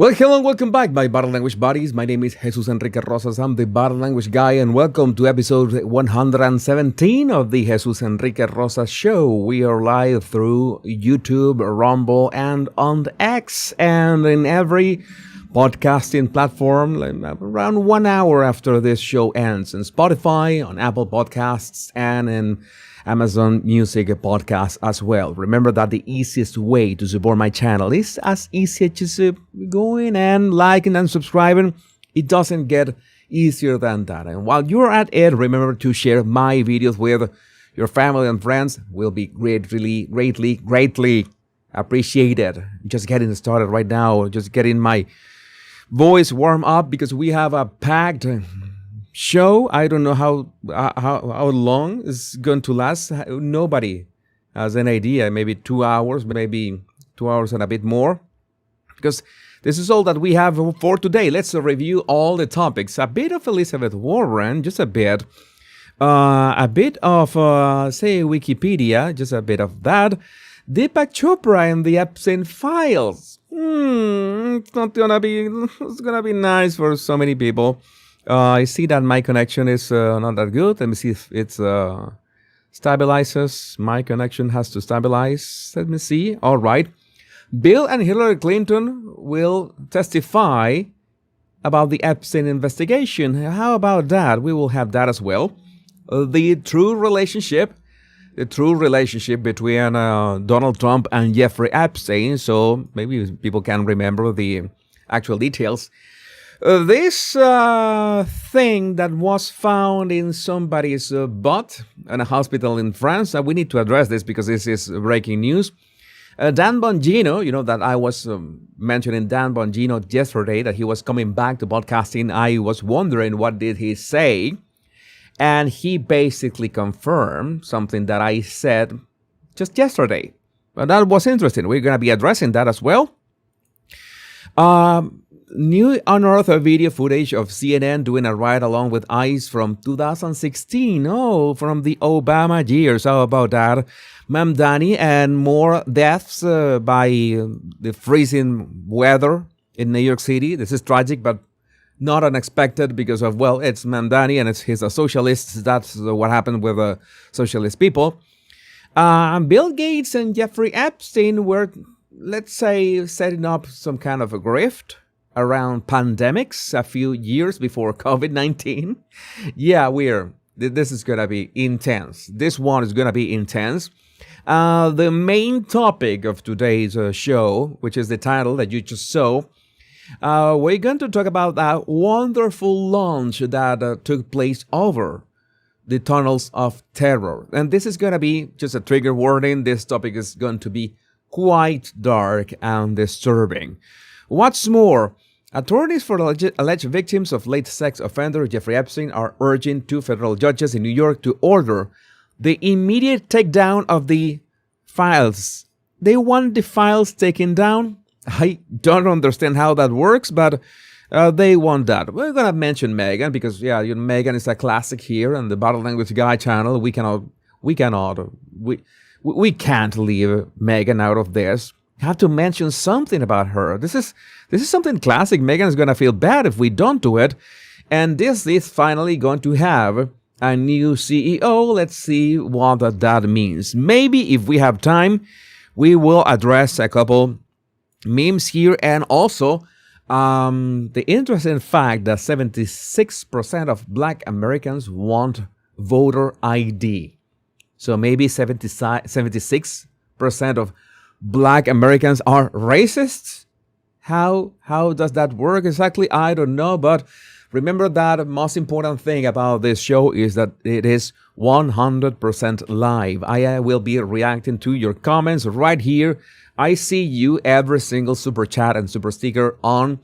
Well, hello and welcome back, my body language buddies. My name is Jesus Enrique Rosas. I'm the body language guy, and welcome to episode 117 of the Jesus Enrique Rosas Show. We are live through YouTube, Rumble, and on X, and in every podcasting platform around 1 hour after this show ends, in Spotify, on Apple Podcasts, and in Amazon Music podcast as well. Remember that the easiest way to support my channel is as easy as just going and liking and subscribing. It doesn't get easier than that. And while you're at it, remember to share my videos with your family and friends. Will be greatly appreciated. Just getting started right now. Just getting my voice warm up because we have a packed show. I don't know how long it's going to last. Nobody has an idea. Maybe 2 hours, maybe 2 hours and a bit more, because this is all that we have for today. Let's review all the topics. A bit of Elizabeth Warren, just a bit of say Wikipedia, just a bit of that. Deepak Chopra and the Epstein files. It's gonna be nice for so many people. I see that my connection is not that good. Let me see if it stabilizes. My connection has to stabilize. Let me see. All right. Bill and Hillary Clinton will testify about the Epstein investigation. How about that? We will have that as well. The true relationship between Donald Trump and Jeffrey Epstein. So maybe people can remember the actual details. This thing that was found in somebody's butt in a hospital in France, we need to address this because this is breaking news. Dan Bongino, you know that I was mentioning Dan Bongino yesterday, that he was coming back to podcasting. I was wondering what did he say, and he basically confirmed something that I said just yesterday. But that was interesting. We're going to be addressing that as well. New unearthed video footage of CNN doing a ride-along with ICE from 2016. Oh, from the Obama years. How about that? Mamdani and more deaths by the freezing weather in New York City. This is tragic, but not unexpected because of, well, it's Mamdani and he's a socialist. That's what happened with socialist people. Bill Gates and Jeffrey Epstein were, let's say, setting up some kind of a grift around pandemics a few years before COVID-19. Yeah, this is going to be intense. This one is going to be intense. The main topic of today's show, which is the title that you just saw, we're going to talk about that wonderful launch that took place over the tunnels of terror. And this is going to be just a trigger warning. This topic is going to be quite dark and disturbing. What's more, attorneys for alleged victims of late sex offender Jeffrey Epstein are urging two federal judges in New York to order the immediate takedown of the files. They want the files taken down. I don't understand how that works, but they want that. We're going to mention Megan because, yeah, Megan is a classic here on the Body Language Guy channel. We can't leave Megan out of this. Have to mention something about her. This is something classic. Megan is going to feel bad if we don't do it. And this is finally going to have a new CEO. Let's see what that means. Maybe if we have time, we will address a couple memes here, and also the interesting fact that 76% of Black Americans want voter ID. So maybe 76% of Black Americans are racists? How does that work exactly? I don't know, but remember that the most important thing about this show is that it is 100% live. I will be reacting to your comments right here. I see you every single super chat and super sticker on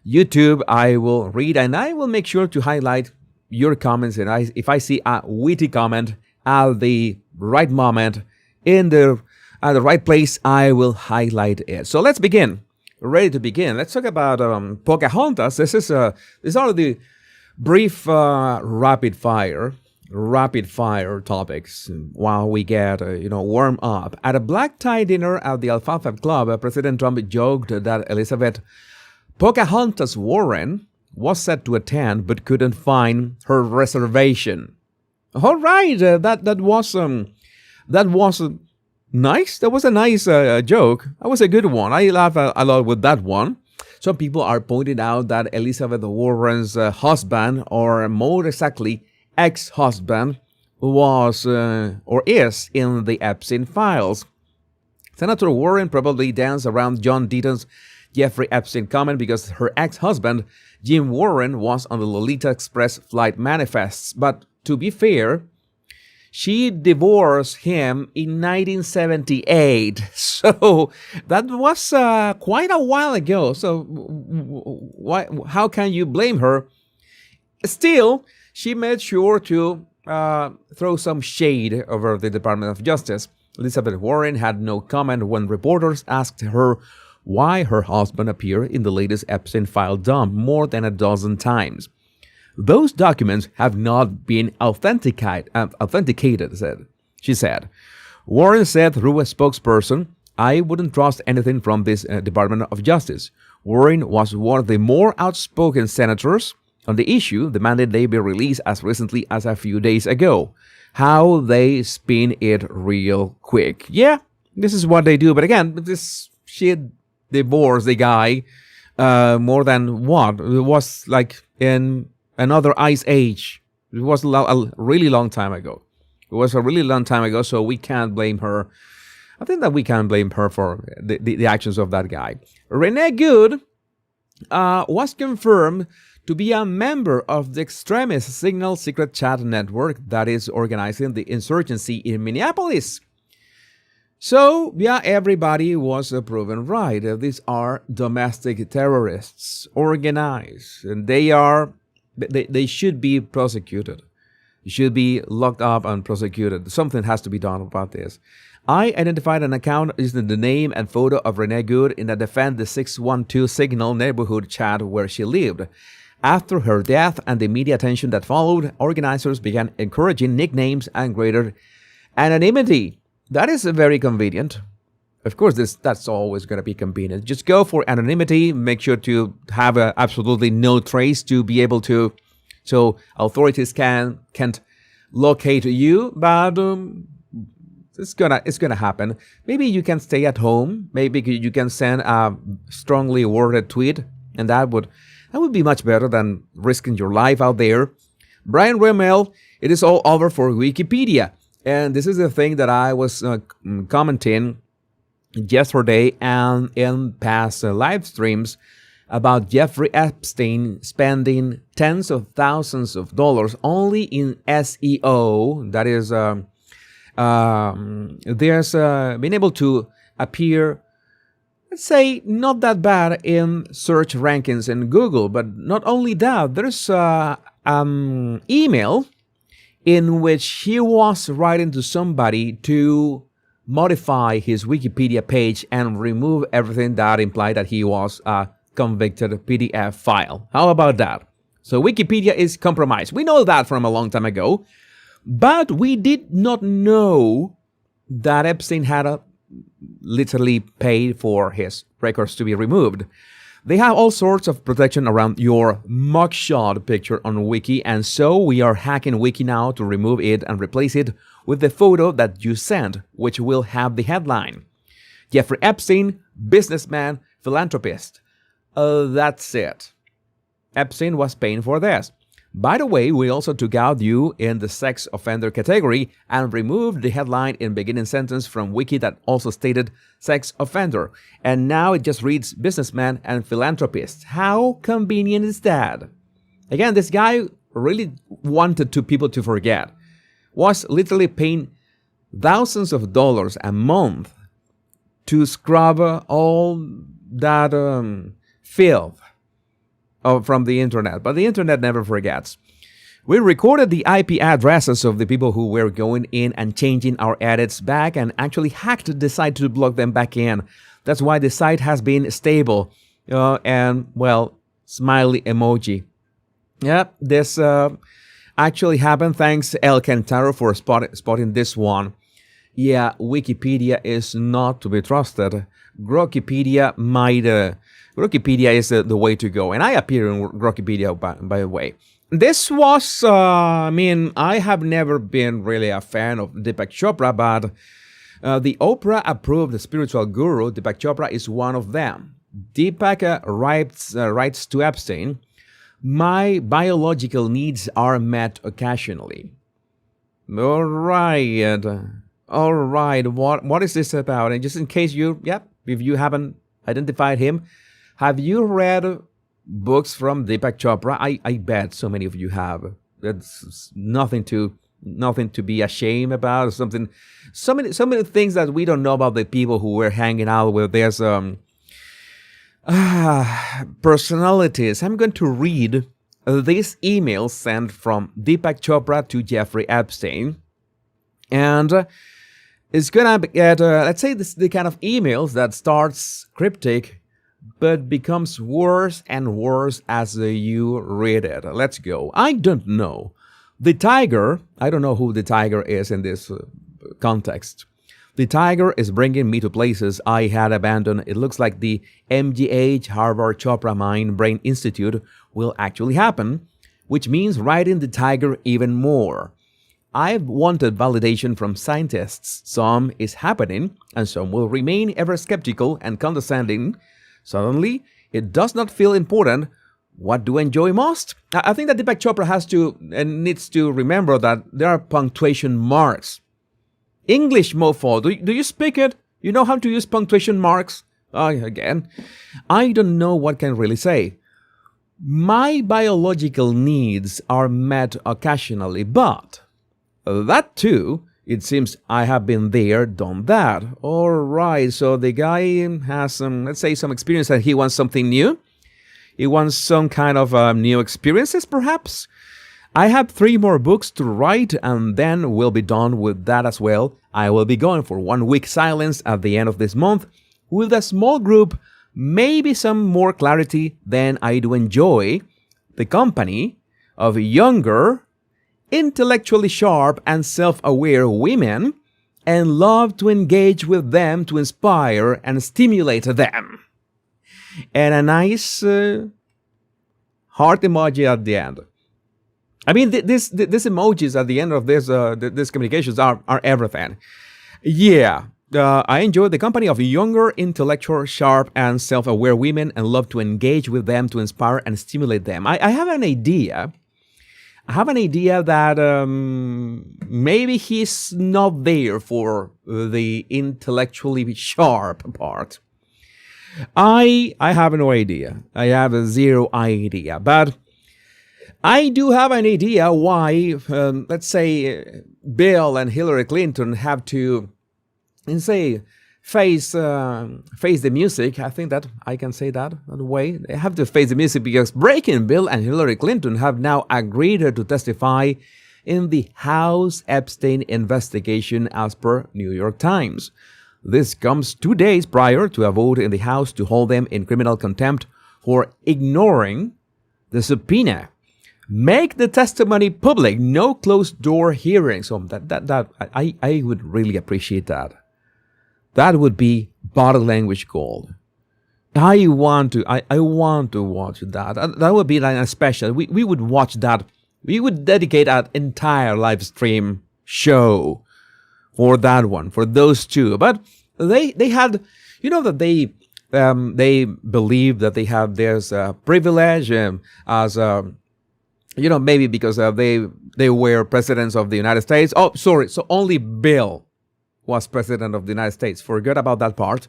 YouTube. I will read and I will make sure to highlight your comments. And if I see a witty comment at the right moment at the right place, I will highlight it. So let's begin. Ready to begin. Let's talk about Pocahontas. This is already brief rapid fire topics while we get warm up. At a black tie dinner at the Alfalfa Club, President Trump joked that Elizabeth Pocahontas Warren was set to attend but couldn't find her reservation. All right, that was nice. That was a nice joke. That was a good one. I laughed a lot with that one. Some people are pointing out that Elizabeth Warren's husband, or more exactly, ex-husband, was or is in the Epstein files. Senator Warren probably danced around John Deaton's Jeffrey Epstein comment because her ex-husband, Jim Warren, was on the Lolita Express flight manifests. But to be fair, she divorced him in 1978. So that was quite a while ago. So how can you blame her? Still, she made sure to throw some shade over the Department of Justice. Elizabeth Warren had no comment when reporters asked her why her husband appeared in the latest Epstein file dump more than a dozen times. Those documents have not been authenticated, she said. Warren said through a spokesperson, "I wouldn't trust anything from this Department of Justice." Warren was one of the more outspoken senators on the issue, demanded they be released as recently as a few days ago. How they spin it real quick. Yeah, this is what they do. But again, she divorced the guy more than what? It was like in another ice age. It was a really long time ago. So we can't blame her. I think that we can blame her for the actions of that guy. Renee Good was confirmed to be a member of the extremist Signal secret chat network that is organizing the insurgency in Minneapolis. So, yeah, everybody was proven right. These are domestic terrorists, organized, and they should be prosecuted. They should be locked up and prosecuted. Something has to be done about this. I identified an account using the name and photo of Renee Good in the Defend the 612 Signal neighborhood chat where she lived. After her death and the media attention that followed, organizers began encouraging nicknames and greater anonymity. That is very convenient. Of course, that's always going to be convenient. Just go for anonymity. Make sure to have absolutely no trace to be able to, so authorities can't locate you. But it's gonna happen. Maybe you can stay at home. Maybe you can send a strongly worded tweet, and that would be much better than risking your life out there. Brian Remmel, it is all over for Wikipedia. And this is the thing that I was commenting yesterday and in past live streams about Jeffrey Epstein spending tens of thousands of dollars only in SEO. That is, there's being able to appear, let's say, not that bad in search rankings in Google. But not only that, there's email in which he was writing to somebody to modify his Wikipedia page and remove everything that implied that he was a convicted PDF file. How about that? So Wikipedia is compromised. We know that from a long time ago, but we did not know that Epstein had literally paid for his records to be removed. They have all sorts of protection around your mugshot picture on Wiki, and so we are hacking Wiki now to remove it and replace it with the photo that you sent, which will have the headline: Jeffrey Epstein, businessman, philanthropist. That's it. Epstein was paying for this. By the way, we also took out you in the sex offender category and removed the headline in beginning sentence from Wiki that also stated sex offender. And now it just reads businessman and philanthropist. How convenient is that? Again, this guy really wanted people to forget. Was literally paying thousands of dollars a month to scrub all that filth from the internet. But the internet never forgets. We recorded the IP addresses of the people who were going in and changing our edits back and actually hacked the site to block them back in. That's why the site has been stable. And, well, smiley emoji. Yep, this actually happened. Thanks, El Cantaro, for spotting this one. Yeah, Wikipedia is not to be trusted. Grokipedia might Wikipedia is the way to go, and I appear in Wikipedia, by the way. This was, I have never been really a fan of Deepak Chopra, but the Oprah-approved spiritual guru, Deepak Chopra, is one of them. Deepak writes to Epstein, "My biological needs are met occasionally." All right. What is this about? And just in case if you haven't identified him, have you read books from Deepak Chopra? I bet so many of you have. That's nothing to be ashamed about. So many things that we don't know about the people who we're hanging out with. There's personalities. I'm going to read this email sent from Deepak Chopra to Jeffrey Epstein, and it's gonna get let's say this the kind of emails that starts cryptic but becomes worse and worse as you read it. Let's go. I don't know. The tiger, I don't know who the tiger is in this context. The tiger is bringing me to places I had abandoned. It looks like the MGH Harvard Chopra Mind Brain Institute will actually happen, which means riding the tiger even more. I've wanted validation from scientists. Some is happening, and some will remain ever skeptical and condescending. Suddenly, it does not feel important. What do I enjoy most? I think that Deepak Chopra has to and needs to remember that there are punctuation marks. English, mofo, do you speak it? You know how to use punctuation marks? Again, I don't know what can really say. My biological needs are met occasionally, but that too, it seems I have been there, done that. All right, so the guy has some experience and he wants something new. He wants some kind of new experiences, perhaps. I have 3 more books to write, and then we'll be done with that as well. I will be going for 1 week silence at the end of this month with a small group, maybe some more clarity than I do enjoy, the company of younger, intellectually sharp and self-aware women, and love to engage with them to inspire and stimulate them. And a nice heart emoji at the end. I mean, these emojis at the end of these communications are everything. Yeah, I enjoy the company of younger, intellectual, sharp, and self-aware women and love to engage with them to inspire and stimulate them. I have an idea. That maybe he's not there for the intellectually sharp part. I have no idea. I have 0 idea. But I do have an idea why, let's say, Bill and Hillary Clinton have to, face the music. I think that I can say that way. They have to face the music because Breaking Bill and Hillary Clinton have now agreed to testify in the House Epstein investigation as per New York Times. This comes 2 days prior to a vote in the House to hold them in criminal contempt for ignoring the subpoena. Make the testimony public, no closed-door hearings. So I would really appreciate that. That would be body language gold. I want to watch that. That would be like a special. We would watch that. We would dedicate an entire live stream show for that one, for those two. But they had, that they believe that they have this privilege as maybe because they were presidents of the United States. Oh, sorry. So only Bill was president of the United States. Forget about that part.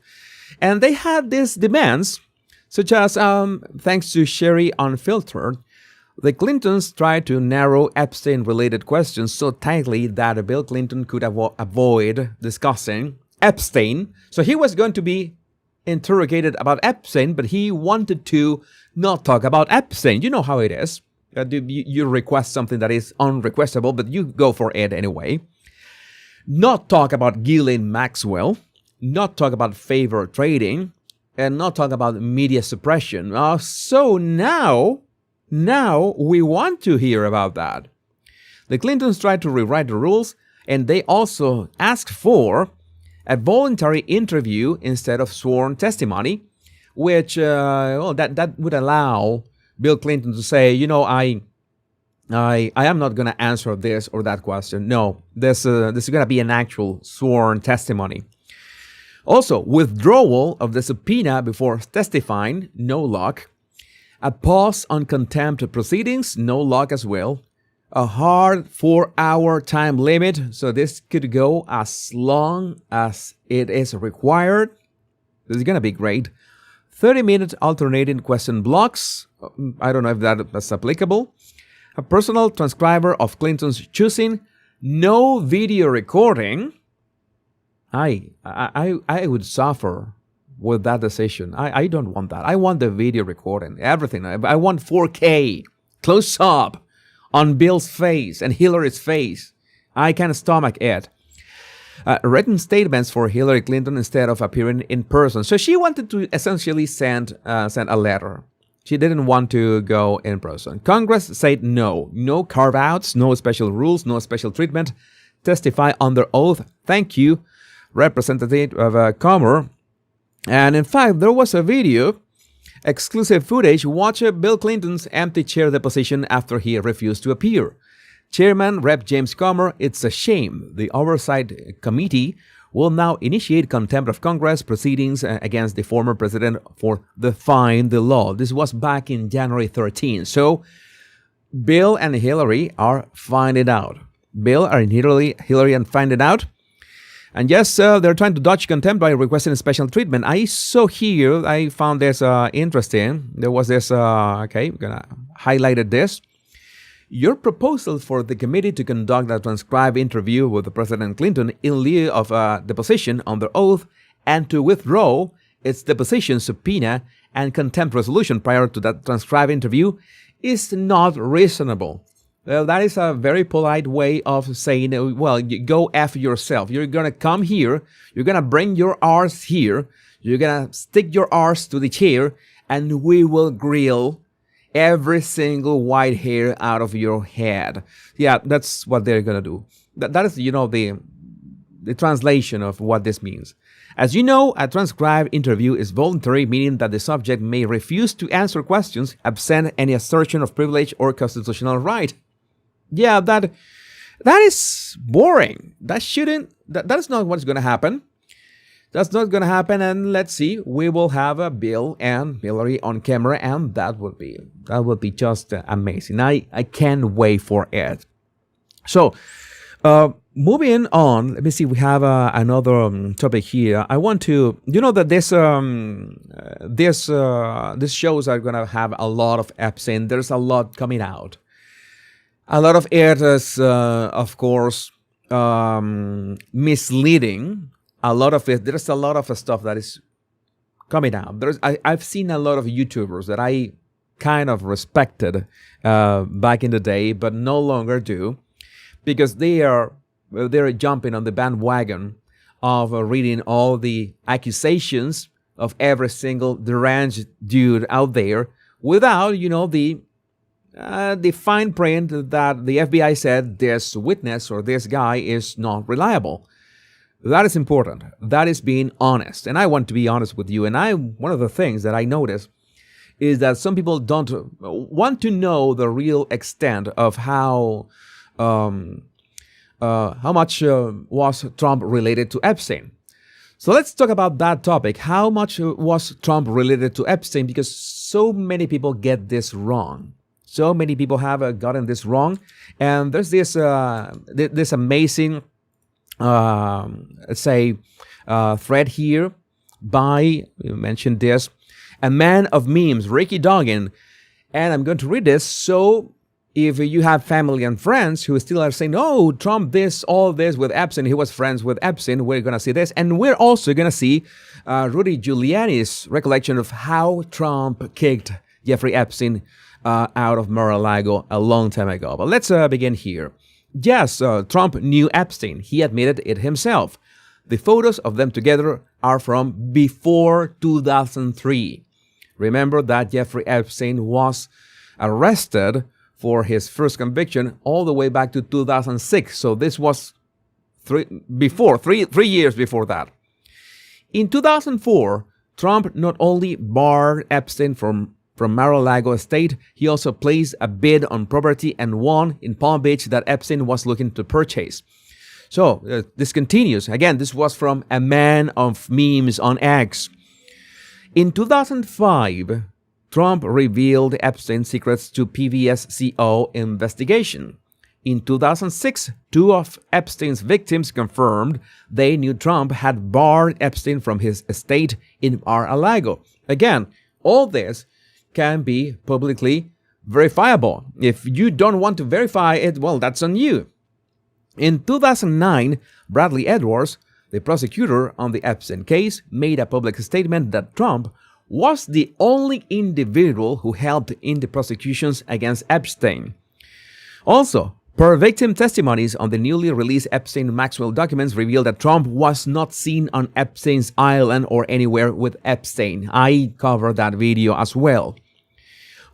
And they had these demands, such as, thanks to Sherry Unfiltered, the Clintons tried to narrow Epstein-related questions so tightly that Bill Clinton could avoid discussing Epstein. So he was going to be interrogated about Epstein, but he wanted to not talk about Epstein. You know how it is. You request something that is unrequestable, but you go for it anyway. Not talk about Ghislaine Maxwell, not talk about favor trading, and not talk about media suppression. So now we want to hear about that. The Clintons tried to rewrite the rules, and they also asked for a voluntary interview instead of sworn testimony, which that would allow Bill Clinton to say, I am not going to answer this or that question. No, this is going to be an actual sworn testimony. Also, withdrawal of the subpoena before testifying, no luck. A pause on contempt proceedings, no luck as well. A hard 4-hour time limit, so this could go as long as it is required. This is going to be great. 30-minute alternating question blocks. I don't know if that's applicable. A personal transcriber of Clinton's choosing. No video recording. I would suffer with that decision. I don't want that. I want the video recording, everything. I want 4K, close up on Bill's face and Hillary's face. I can stomach it. Written statements for Hillary Clinton instead of appearing in person. So she wanted to essentially send a letter. She didn't want to go in person. Congress said no. No carve-outs, no special rules, no special treatment. Testify under oath. Thank you, Representative of Comer. And in fact, there was a video, exclusive footage. Watch Bill Clinton's empty chair deposition after he refused to appear. Chairman Rep. James Comer, it's a shame. The Oversight Committee will now initiate contempt of Congress proceedings against the former president for defying the law. This was back in January 13. So Bill and Hillary are finding out. Bill and Hillary and finding out. And yes, they're trying to dodge contempt by requesting special treatment. I found this interesting. There was this, I'm going to highlight this. Your proposal for the committee to conduct a transcribed interview with President Clinton in lieu of a deposition under oath and to withdraw its deposition subpoena and contempt resolution prior to that transcribed interview is not reasonable. Well, that is a very polite way of saying, well, you go F yourself. You're going to come here, you're going to bring your arse here, you're going to stick your arse to the chair, and we will grill every single white hair out of your head. Yeah, that's what they're going to do. That is, the translation of what this means. As you know, a transcribed interview is voluntary, meaning that the subject may refuse to answer questions, absent any assertion of privilege or constitutional right. Yeah, that is boring. That is not what's going to happen. That's not going to happen, and let's see, we will have a Bill and Hillary on camera, and that would be just amazing. I can't wait for it. So, moving on, let me see, we have another topic here. I want to, that these shows are going to have a lot of Epstein. There's a lot coming out. A lot of it is, of course, misleading. A lot of it, there's a lot of stuff that is coming out. I've seen a lot of YouTubers that I kind of respected back in the day, but no longer do, because they're jumping on the bandwagon of reading all the accusations of every single deranged dude out there without, the fine print that the FBI said this witness or this guy is not reliable. That is important. That is being honest. And I want to be honest with you. And one of the things that I notice is that some people don't want to know the real extent of how much was Trump related to Epstein. So let's talk about that topic. How much was Trump related to Epstein? Because so many people get this wrong. So many people have gotten this wrong. And there's this amazing thread here by, you mentioned this, a man of memes, Ricky Doggin. And I'm going to read this. So if you have family and friends who still are saying, oh, Trump all this with Epstein, he was friends with Epstein, we're going to see this. And we're also going to see Rudy Giuliani's recollection of how Trump kicked Jeffrey Epstein out of Mar-a-Lago a long time ago. But let's begin here. Yes, Trump knew Epstein. He admitted it himself. The photos of them together are from before 2003. Remember that Jeffrey Epstein was arrested for his first conviction all the way back to 2006. So this was 3 years before that. In 2004, Trump not only barred Epstein from Mar-a-Lago estate, he also placed a bid on property and won in Palm Beach that Epstein was looking to purchase. So this continues. Again, this was from a man of memes on X. In 2005, Trump revealed Epstein's secrets to PBS CO investigation. In 2006, two of Epstein's victims confirmed they knew Trump had barred Epstein from his estate in Mar-a-Lago. Again, all this can be publicly verifiable. If you don't want to verify it, well, that's on you. In 2009, Bradley Edwards, the prosecutor on the Epstein case, made a public statement that Trump was the only individual who helped in the prosecutions against Epstein. Also, per victim testimonies on the newly released Epstein-Maxwell documents revealed that Trump was not seen on Epstein's island or anywhere with Epstein. I covered that video as well.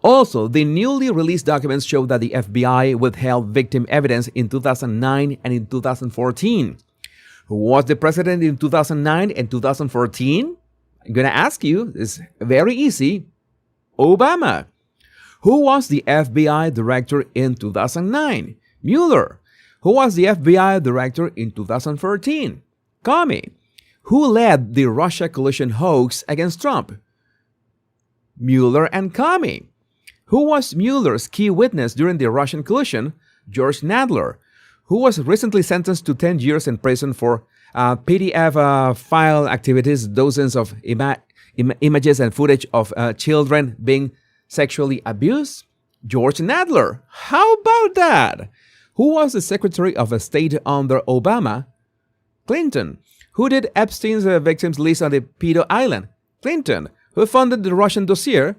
Also, the newly released documents show that the FBI withheld victim evidence in 2009 and in 2014. Who was the president in 2009 and 2014? I'm going to ask you. It's very easy. Obama. Who was the FBI director in 2009? Mueller. Who was the FBI director in 2014? Comey. Who led the Russia collusion hoax against Trump? Mueller and Comey. Who was Mueller's key witness during the Russian collusion? George Nadler. Who was recently sentenced to 10 years in prison for PDF file activities, dozens of images and footage of children being sexually abused? George Nadler. How about that? Who was the Secretary of State under Obama? Clinton. Who did Epstein's victims list on the Pedo Island? Clinton. Who funded the Russian dossier?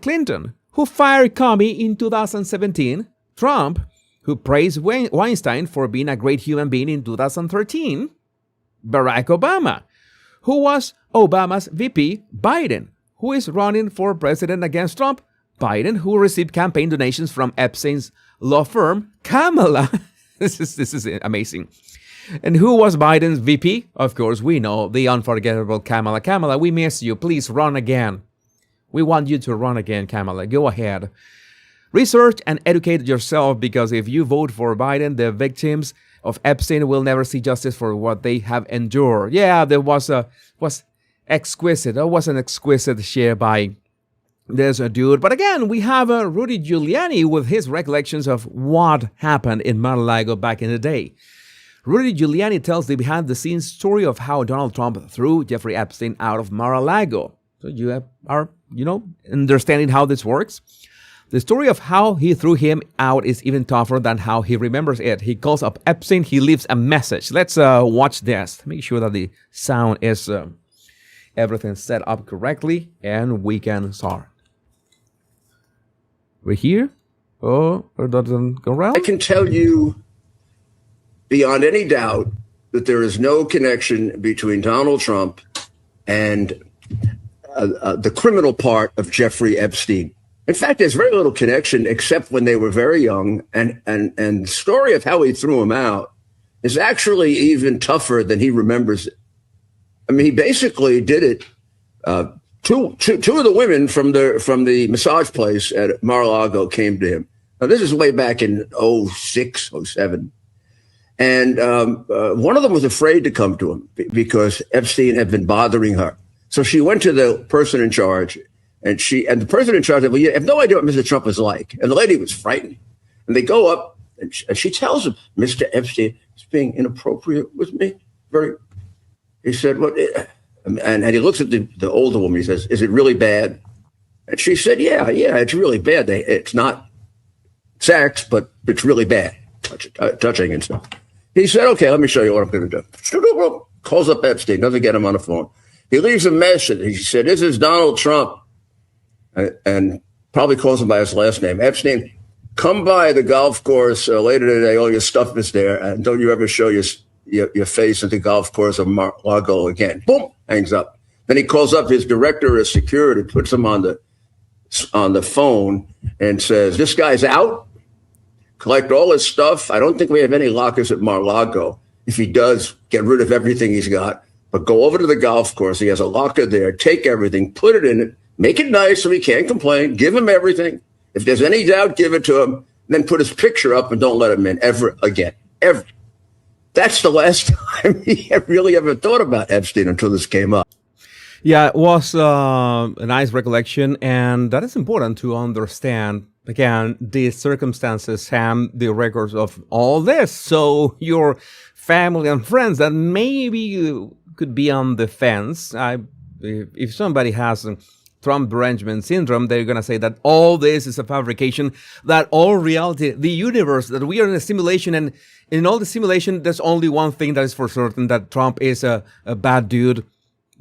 Clinton. Who fired Comey in 2017? Trump. Who praised Weinstein for being a great human being in 2013? Barack Obama. Who was Obama's VP? Biden. Who is running for president against Trump? Biden. Who received campaign donations from Epstein's law firm? Kamala. This is amazing. And who was Biden's VP? Of course, we know, the unforgettable Kamala. Kamala, we miss you. Please run again. We want you to run again, Kamala. Go ahead. Research and educate yourself, because if you vote for Biden, the victims of Epstein will never see justice for what they have endured. Yeah, there was exquisite. That was an exquisite share by this dude. But again, we have Rudy Giuliani with his recollections of what happened in Mar-a-Lago back in the day. Rudy Giuliani tells the behind-the-scenes story of how Donald Trump threw Jeffrey Epstein out of Mar-a-Lago. So you are, understanding how this works. The story of how he threw him out is even tougher than how he remembers it. He calls up Epstein. He leaves a message. Let's watch this. Make sure that the sound is everything set up correctly, and we can start. We're here. Oh, it doesn't go around. I can tell you beyond any doubt that there is no connection between Donald Trump and the criminal part of Jeffrey Epstein. In fact, there's very little connection except when they were very young. And the story of how he threw him out is actually even tougher than he remembers it. I mean, he basically did it. Two of the women from the massage place at Mar-a-Lago came to him. Now, this is way back in 06, 07. And one of them was afraid to come to him because Epstein had been bothering her. So she went to the person in charge, and the person in charge said, well, you have no idea what Mr. Trump is like. And the lady was frightened. And they go up, and she tells him, Mr. Epstein is being inappropriate with me. He said, what? And he looks at the older woman. He says, is it really bad? And she said, yeah, it's really bad. It's not sex, but it's really bad, touching and stuff. He said, okay, let me show you what I'm going to do. Calls up Epstein, doesn't get him on the phone. He leaves a message. He said, this is Donald Trump. And probably calls him by his last name. Epstein, come by the golf course later today. All your stuff is there. And don't you ever show your face at the golf course of Mar-a-Lago again. Boom, hangs up. Then he calls up his director of security, puts him on the phone and says, this guy's out. Collect all his stuff. I don't think we have any lockers at Mar-a-Lago. If he does, get rid of everything he's got. But go over to the golf course. He has a locker there. Take everything, put it in it, make it nice so he can't complain. Give him everything. If there's any doubt, give it to him. Then put his picture up and don't let him in ever again. Ever. That's the last time he really ever thought about Epstein until this came up. Yeah, it was a nice recollection, and that is important to understand, again, the circumstances and the records of all this. So your family and friends that maybe could be on the fence, if somebody has Trump-Benjamin syndrome, they're going to say that all this is a fabrication, that all reality, the universe, that we are in a simulation, and in all the simulation, there's only one thing that is for certain, that Trump is a bad dude.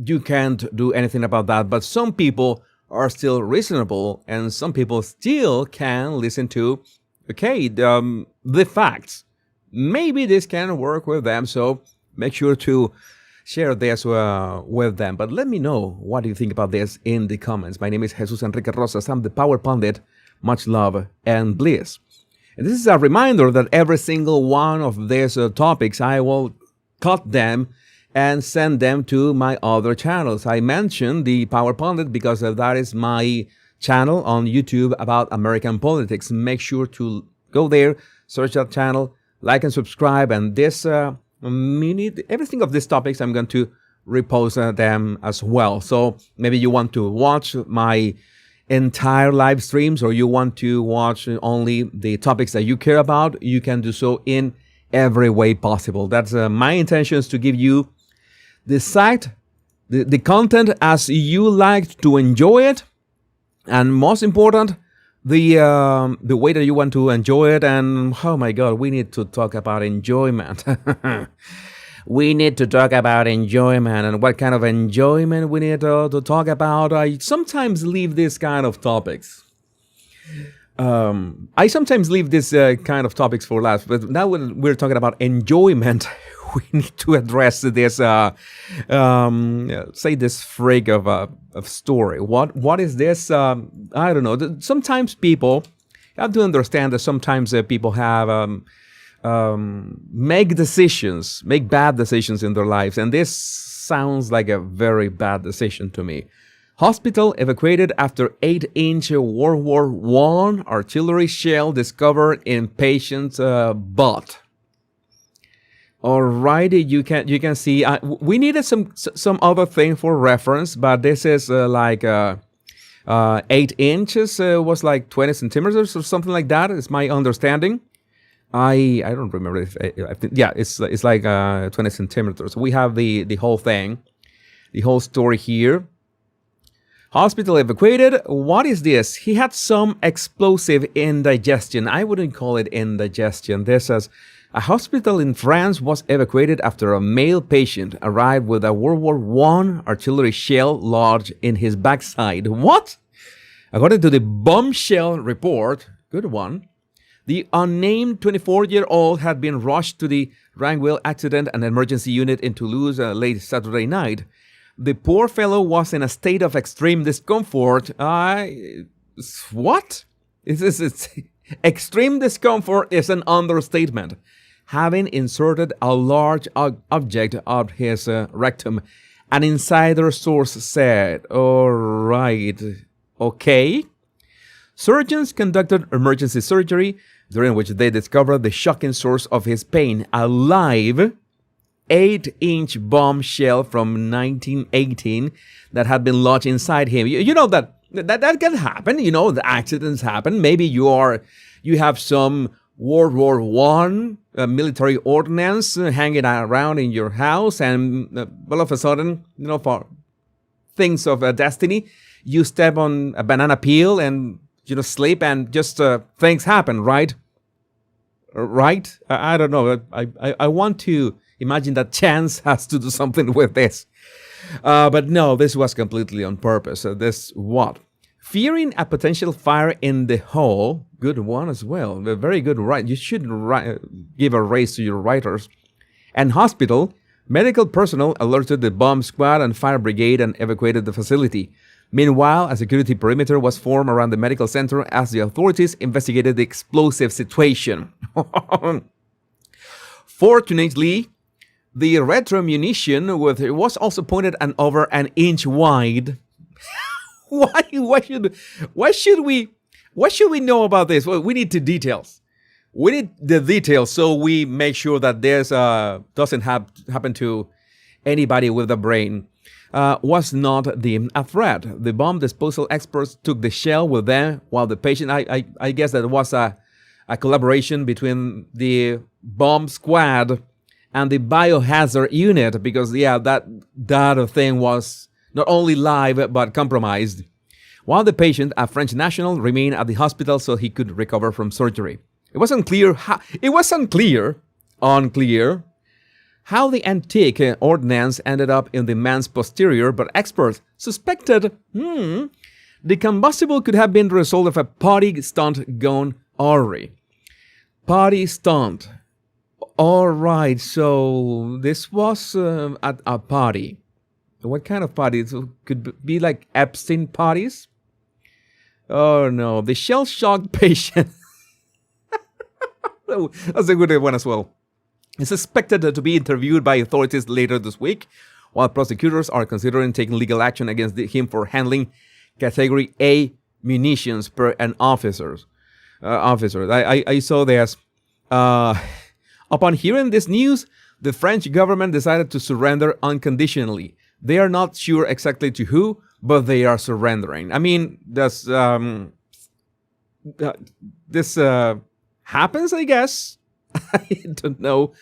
You can't do anything about that. But some people are still reasonable, and some people still can listen to, okay, the facts. Maybe this can work with them, so make sure to share this with them. But let me know what you think about this in the comments. My name is Jesus Enrique Rosas. I'm the Power Pundit. Much love and bliss. And this is a reminder that every single one of these topics, I will cut them and send them to my other channels. I mentioned the Power Pundit because that is my channel on YouTube about American politics. Make sure to go there, search that channel, like and subscribe. And this everything of these topics, I'm going to repost them as well. So maybe you want to watch my entire live streams, or you want to watch only the topics that you care about, you can do so in every way possible. That's my intention, is to give you the site, the content as you like to enjoy it, and most important, the way that you want to enjoy it. And oh my God, we need to talk about enjoyment. We need to talk about enjoyment, and what kind of enjoyment we need to talk about. I sometimes leave these kind of topics. I sometimes leave this kind of topics for last, but now when we're talking about enjoyment, we need to address this, say this freak of story. What is this? I don't know. Sometimes people have to understand that sometimes people have make bad decisions in their lives, and this sounds like a very bad decision to me. Hospital evacuated after 8-inch World War I artillery shell discovered in patient's butt. All right, you can see. We needed some other thing for reference, but this is 8 inches was like 20 centimeters or something like that. Is my understanding. I don't remember if I think, yeah, it's like 20 centimeters. We have the whole thing, the whole story here. Hospital evacuated. What is this? He had some explosive indigestion. I wouldn't call it indigestion. This says a hospital in France was evacuated after a male patient arrived with a World War I artillery shell lodged in his backside. What? According to the bombshell report, good one, the unnamed 24-year-old had been rushed to the Ranguil Accident and Emergency Unit in Toulouse late Saturday night. The poor fellow was in a state of extreme discomfort. What? It's extreme discomfort is an understatement. Having inserted a large object up his rectum, an insider source said. All right. Okay. Surgeons conducted emergency surgery, during which they discovered the shocking source of his pain, a live 8-inch bombshell from 1918 that had been lodged inside him. You know that can happen. You know, the accidents happen. Maybe you have some World War I military ordnance hanging around in your house, and all of a sudden, for things of destiny, you step on a banana peel and sleep, and just things happen, right? Right? I don't know. I want to imagine that chance has to do something with this. But no, this was completely on purpose. This what? Fearing a potential fire in the hall. Good one as well. A very good right. You should give a raise to your writers. And hospital, medical personnel alerted the bomb squad and fire brigade and evacuated the facility. Meanwhile, a security perimeter was formed around the medical center as the authorities investigated the explosive situation. Fortunately, The retro munition was also pointed and over an inch wide. Why should we know about this? Well, we need the details. We need the details so we make sure that this doesn't happen to anybody with a brain. Was not deemed a threat. The bomb disposal experts took the shell with them while the patient, I guess that was a collaboration between the bomb squad and the biohazard unit, because that thing was not only live but compromised. While the patient, a French national, remained at the hospital so he could recover from surgery. It was unclear how the antique ordnance ended up in the man's posterior, but experts suspected the combustible could have been the result of a party stunt gone awry. Party stunt. All right, so this was at a party. What kind of party? It could be like Epstein parties? Oh no, the shell-shocked patient. That's a good one as well. Is expected to be interviewed by authorities later this week, while prosecutors are considering taking legal action against him for handling Category A munitions per an officer. I saw this. Upon hearing this news, the French government decided to surrender unconditionally. They are not sure exactly to who, but they are surrendering. I mean, this happens, I guess. I don't know,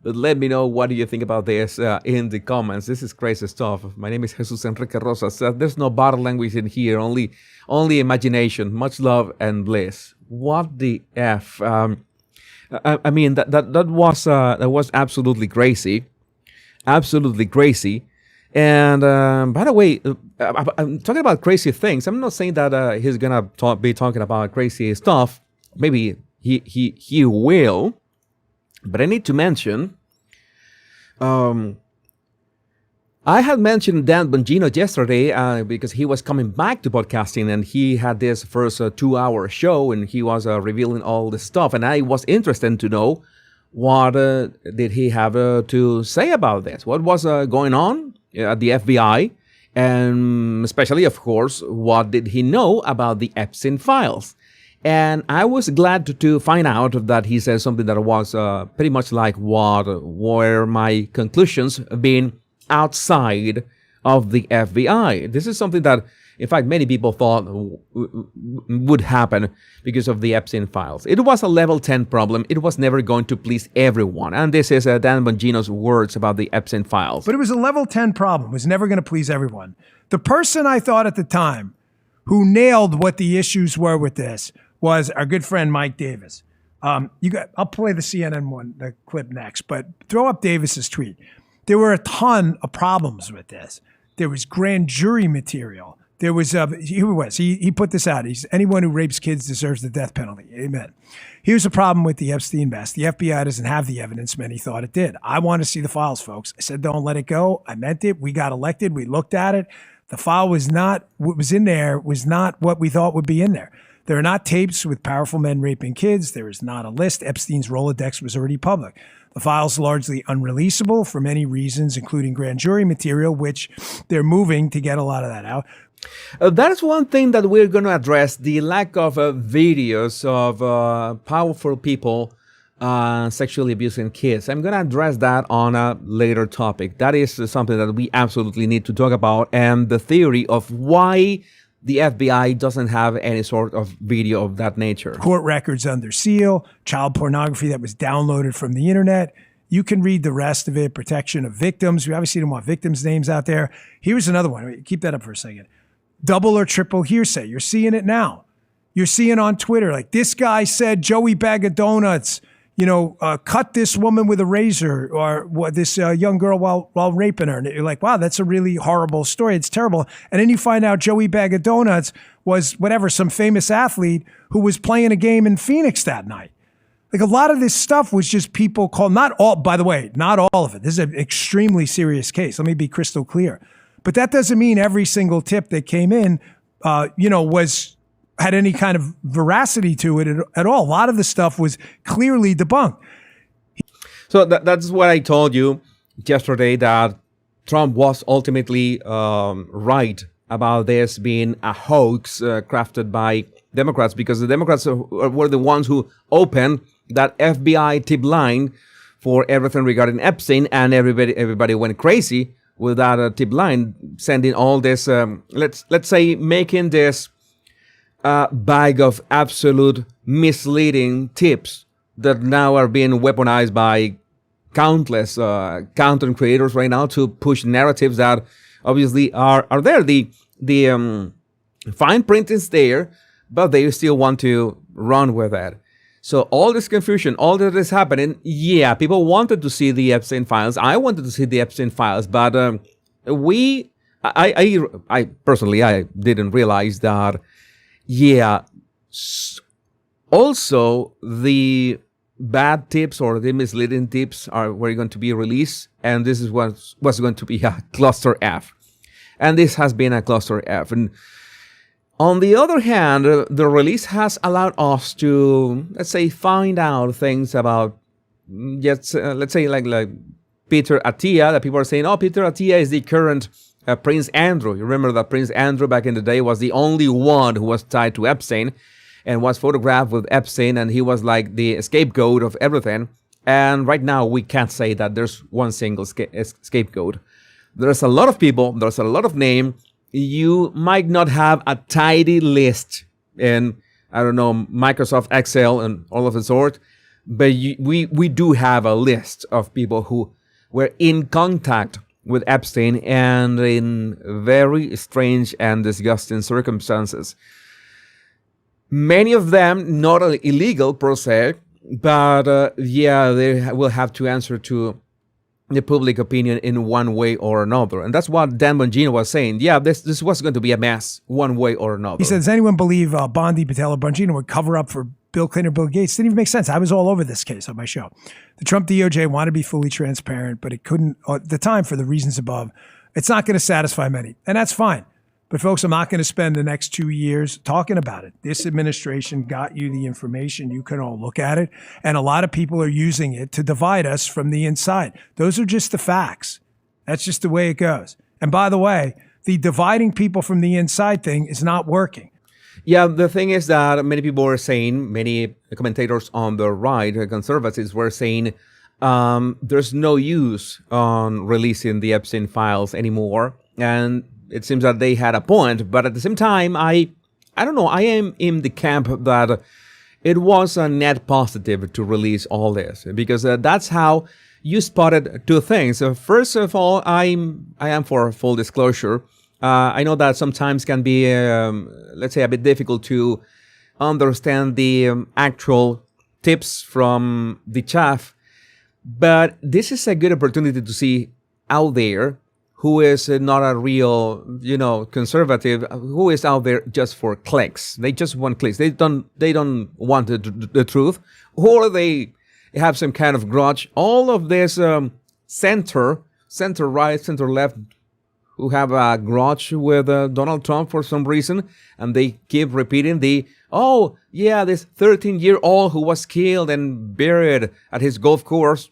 but let me know what do you think about this in the comments. This is crazy stuff. My name is Jesus Enrique Rosas. There's no body language in here, only imagination. Much love and bliss. What the F? I mean, that was absolutely crazy, absolutely crazy. And by the way, I'm talking about crazy things. I'm not saying that he's gonna be talking about crazy stuff. Maybe he will. But I need to mention, I had mentioned Dan Bongino yesterday because he was coming back to podcasting and he had this first 2-hour show and he was revealing all this stuff. And I was interested to know what did he have to say about this? What was going on at the FBI? And especially, of course, what did he know about the Epstein files? And I was glad to find out that he said something that was pretty much like what were my conclusions being outside of the FBI. This is something that, in fact, many people thought would happen because of the Epstein files. It was a level 10 problem. It was never going to please everyone. And this is Dan Bongino's words about the Epstein files. But it was a level 10 problem. It was never going to please everyone. The person I thought at the time who nailed what the issues were with this was our good friend Mike Davis. I'll play the CNN one, the clip next, but throw up Davis's tweet. There were a ton of problems with this. There was grand jury material. There was, he put this out. He's anyone who rapes kids deserves the death penalty. Amen. Here's the problem with the Epstein mess. The FBI doesn't have the evidence many thought it did. I want to see the files, folks. I said, don't let it go. I meant it. We got elected. We looked at it. The file was not, what was in there was not what we thought would be in there. There are not tapes with powerful men raping kids. There is not a list. Epstein's Rolodex was already public. The file's largely unreleasable for many reasons, including grand jury material, which they're moving to get a lot of that out. That is one thing that we're going to address, the lack of videos of powerful people sexually abusing kids. I'm going to address that on a later topic. That is something that we absolutely need to talk about, and the theory of why the FBI doesn't have any sort of video of that nature. Court records under seal, child pornography that was downloaded from the internet. You can read the rest of it. Protection of victims. We obviously don't want victims' names out there. Here's another one. Keep that up for a second. Double or triple hearsay. You're seeing it now. You're seeing on Twitter, like, this guy said Joey Bag of Donuts, cut this woman with a razor, or this young girl while raping her. And you're like, wow, that's a really horrible story. It's terrible. And then you find out Joey Bag of Donuts was some famous athlete who was playing a game in Phoenix that night. Like, a lot of this stuff was just people called, not all, by the way, not all of it. This is an extremely serious case. Let me be crystal clear. But that doesn't mean every single tip that came in, had any kind of veracity to it at all. A lot of the stuff was clearly debunked. So that's what I told you. yesterday that Trump was ultimately right about this being a hoax crafted by Democrats, because the Democrats were the ones who opened that FBI tip line for everything regarding Epstein, and everybody went crazy with that tip line, sending all this, let's say, making this bag of absolute misleading tips that now are being weaponized by countless content creators right now to push narratives that obviously are there. The fine print is there, but they still want to run with it. So all this confusion, all that is happening, yeah, people wanted to see the Epstein files. I wanted to see the Epstein files, but I personally, I didn't realize that, yeah, also the bad tips or the misleading tips were going to be released, and this is what's going to be a cluster F. And this has been a cluster F. And on the other hand, the release has allowed us to, let's say, find out things about, let's say, like Peter Attia, that people are saying, oh, Peter Attia is the current Prince Andrew. You remember that Prince Andrew back in the day was the only one who was tied to Epstein and was photographed with Epstein, and he was like the scapegoat of everything. And right now, we can't say that there's one single scapegoat. There's a lot of people, there's a lot of names. You might not have a tidy list in, I don't know, Microsoft Excel and all of the sort, but we do have a list of people who were in contact with Epstein and in very strange and disgusting circumstances. Many of them not illegal per se, but yeah, they will have to answer to the public opinion in one way or another. And that's what Dan Bongino was saying. Yeah, this was going to be a mess one way or another. He said, does anyone believe Bondi, Patel, or Bongino would cover up for Bill Clinton or Bill Gates? Didn't even make sense. I was all over this case on my show. The Trump DOJ wanted to be fully transparent, but it couldn't at the time for the reasons above. It's not going to satisfy many, and that's fine. But folks, I'm not going to spend the next 2 years talking about it. This administration got you the information. You can all look at it. And a lot of people are using it to divide us from the inside. Those are just the facts. That's just the way it goes. And by the way, the dividing people from the inside thing is not working. Yeah, the thing is that many people were saying, many commentators on the right, conservatives, were saying there's no use on releasing the Epstein files anymore. And it seems that they had a point, but at the same time, I don't know, I am in the camp that it was a net positive to release all this, because that's how you spotted two things. First of all, I am for full disclosure. I know that sometimes can be, let's say, a bit difficult to understand the actual tips from the chaff, but this is a good opportunity to see out there who is not a real, conservative, who is out there just for clicks. They just want clicks. They don't want the truth, or they have some kind of grudge. All of this center right, center left, who have a grudge with Donald Trump for some reason, and they keep repeating this 13-year-old who was killed and buried at his golf course.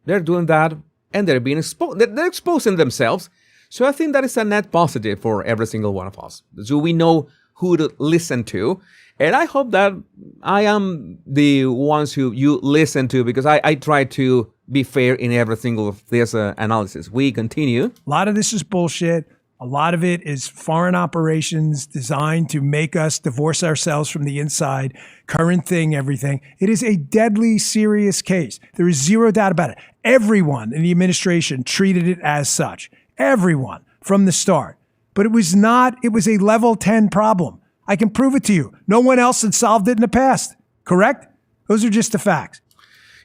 They're doing that, and they're being exposed. They're exposing themselves. So I think that is a net positive for every single one of us. So we know who to listen to. And I hope that I am the ones who you listen to, because I try to be fair in every single of this analysis. We continue. A lot of this is bullshit. A lot of it is foreign operations designed to make us divorce ourselves from the inside, current thing, everything. It is a deadly serious case. There is zero doubt about it. Everyone in the administration treated it as such. Everyone from the start. But it was not, it was a level 10 problem. I can prove it to you. No one else had solved it in the past. Correct? Those are just the facts.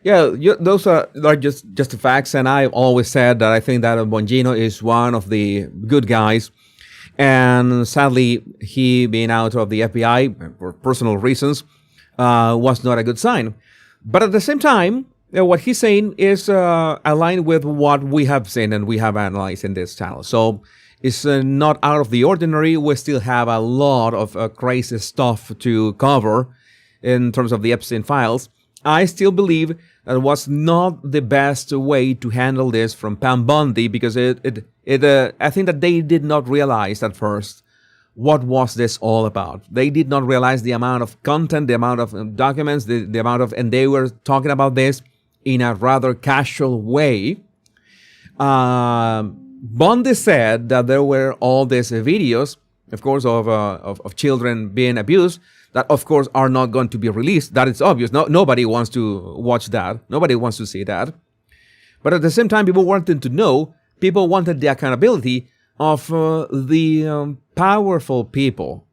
Yeah, those are just the facts. And I've always said that I think that Bongino is one of the good guys. And sadly, he being out of the FBI for personal reasons was not a good sign. But at the same time, what he's saying is aligned with what we have seen and we have analyzed in this channel. So it's not out of the ordinary. We still have a lot of crazy stuff to cover in terms of the Epstein files. I still believe that was not the best way to handle this from Pam Bondi, because I think that they did not realize at first what was this all about. They did not realize the amount of content, the amount of documents, the amount of, and they were talking about this in a rather casual way. Bondi said that there were all these videos, of course, of children being abused, that of course are not going to be released. That is obvious. Nobody wants to watch that. Nobody wants to see that. But at the same time, people wanted to know, people wanted the accountability of the powerful people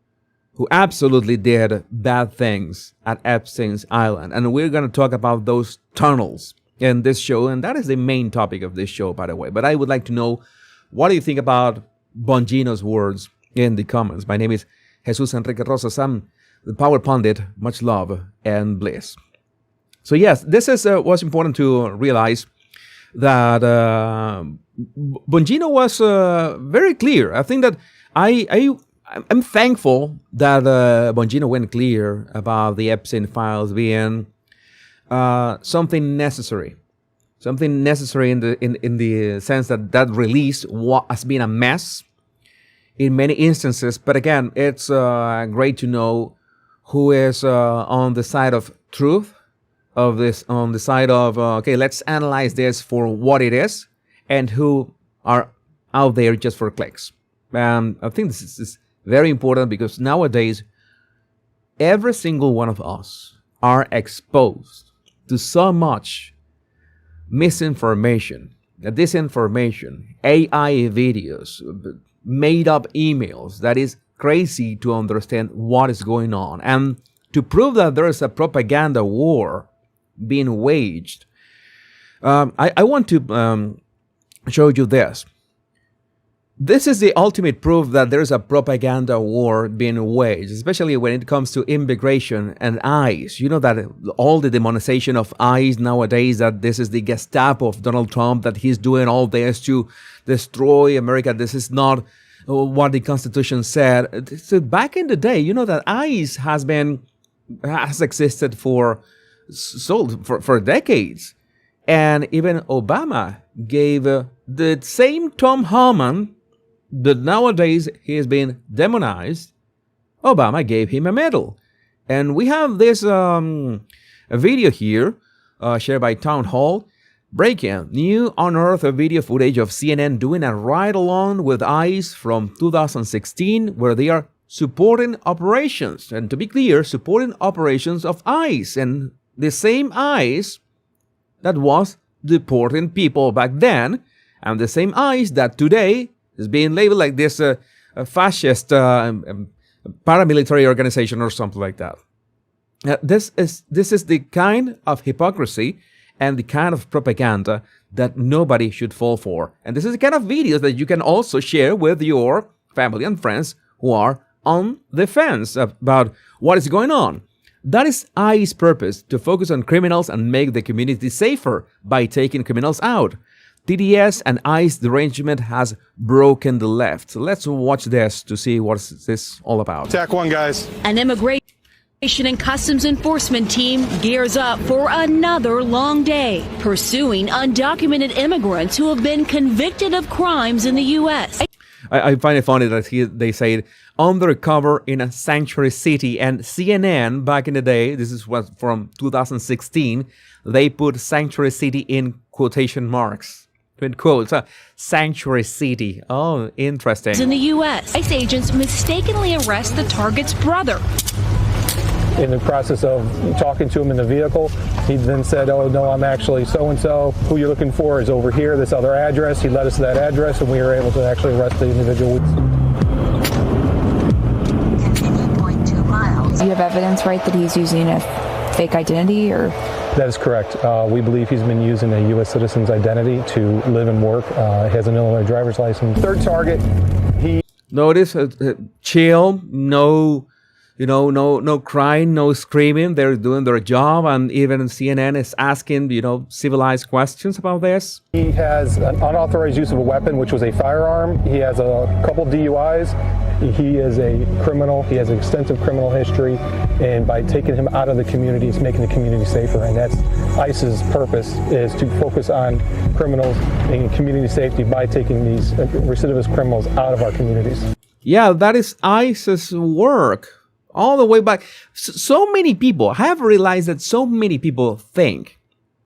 who absolutely did bad things at Epstein's Island. And we're going to talk about those tunnels in this show. And that is the main topic of this show, by the way. But I would like to know, what do you think about Bongino's words in the comments? My name is Jesus Enrique Rosas. I'm the Power Pundit. Much love and bliss. So yes, this is what's important to realize, that Bongino was very clear. I think that I'm thankful that Bongino went clear about the Epstein files being something necessary in the sense that release has been a mess in many instances. But again, it's great to know who is on the side of truth of this, on the side of okay, let's analyze this for what it is, and who are out there just for clicks. I think this is very important, because nowadays every single one of us are exposed to so much misinformation, disinformation, AI videos, made up emails, that is crazy to understand what is going on. And to prove that there is a propaganda war being waged, I want to show you this. This is the ultimate proof that there's a propaganda war being waged, especially when it comes to immigration and ICE. You know that all the demonization of ICE nowadays, that this is the Gestapo of Donald Trump, that he's doing all this to destroy America. This is not what the Constitution said. So back in the day, you know that ICE has existed for decades. And even Obama gave the same Tom Homan that nowadays he has been demonized. Obama gave him a medal. And we have this a video here shared by Town Hall. Breaking new unearthed video footage of CNN doing a ride-along with ICE from 2016, where they are supporting operations. And to be clear, supporting operations of ICE. And the same ICE that was deporting people back then, and the same ICE that today is being labeled like this fascist paramilitary organization or something like that. This is the kind of hypocrisy and the kind of propaganda that nobody should fall for. And this is the kind of videos that you can also share with your family and friends who are on the fence about what is going on. That is ICE's purpose, to focus on criminals and make the community safer by taking criminals out. TDS and ICE derangement has broken the left. So let's watch this to see what this all about. Attack one, guys. An immigration and customs enforcement team gears up for another long day, pursuing undocumented immigrants who have been convicted of crimes in the U.S. I find it funny that they say undercover in a sanctuary city, and CNN back in the day, this is what from 2016, they put sanctuary city in quotation marks, in quotes, sanctuary city. Oh, interesting. In the U.S., ICE agents mistakenly arrest the target's brother. In the process of talking to him in the vehicle, he then said, "Oh, no, I'm actually so-and-so. Who you're looking for is over here, this other address." He led us to that address, and we were able to actually arrest the individual. Do you have evidence, right, that he's using a fake identity, or? That is correct. We believe he's been using a U.S. citizen's identity to live and work. He has an Illinois driver's license. Third target, he... Notice, chill, no no crying, no screaming. They're doing their job, and even CNN is asking, civilized questions about this. He has an unauthorized use of a weapon, which was a firearm. He has a couple DUIs. He is a criminal. He has extensive criminal history. And by taking him out of the community, it's making the community safer. And that's ICE's purpose, is to focus on criminals and community safety by taking these recidivist criminals out of our communities. Yeah, that is ICE's work all the way back. So many people, I have realized that so many people think,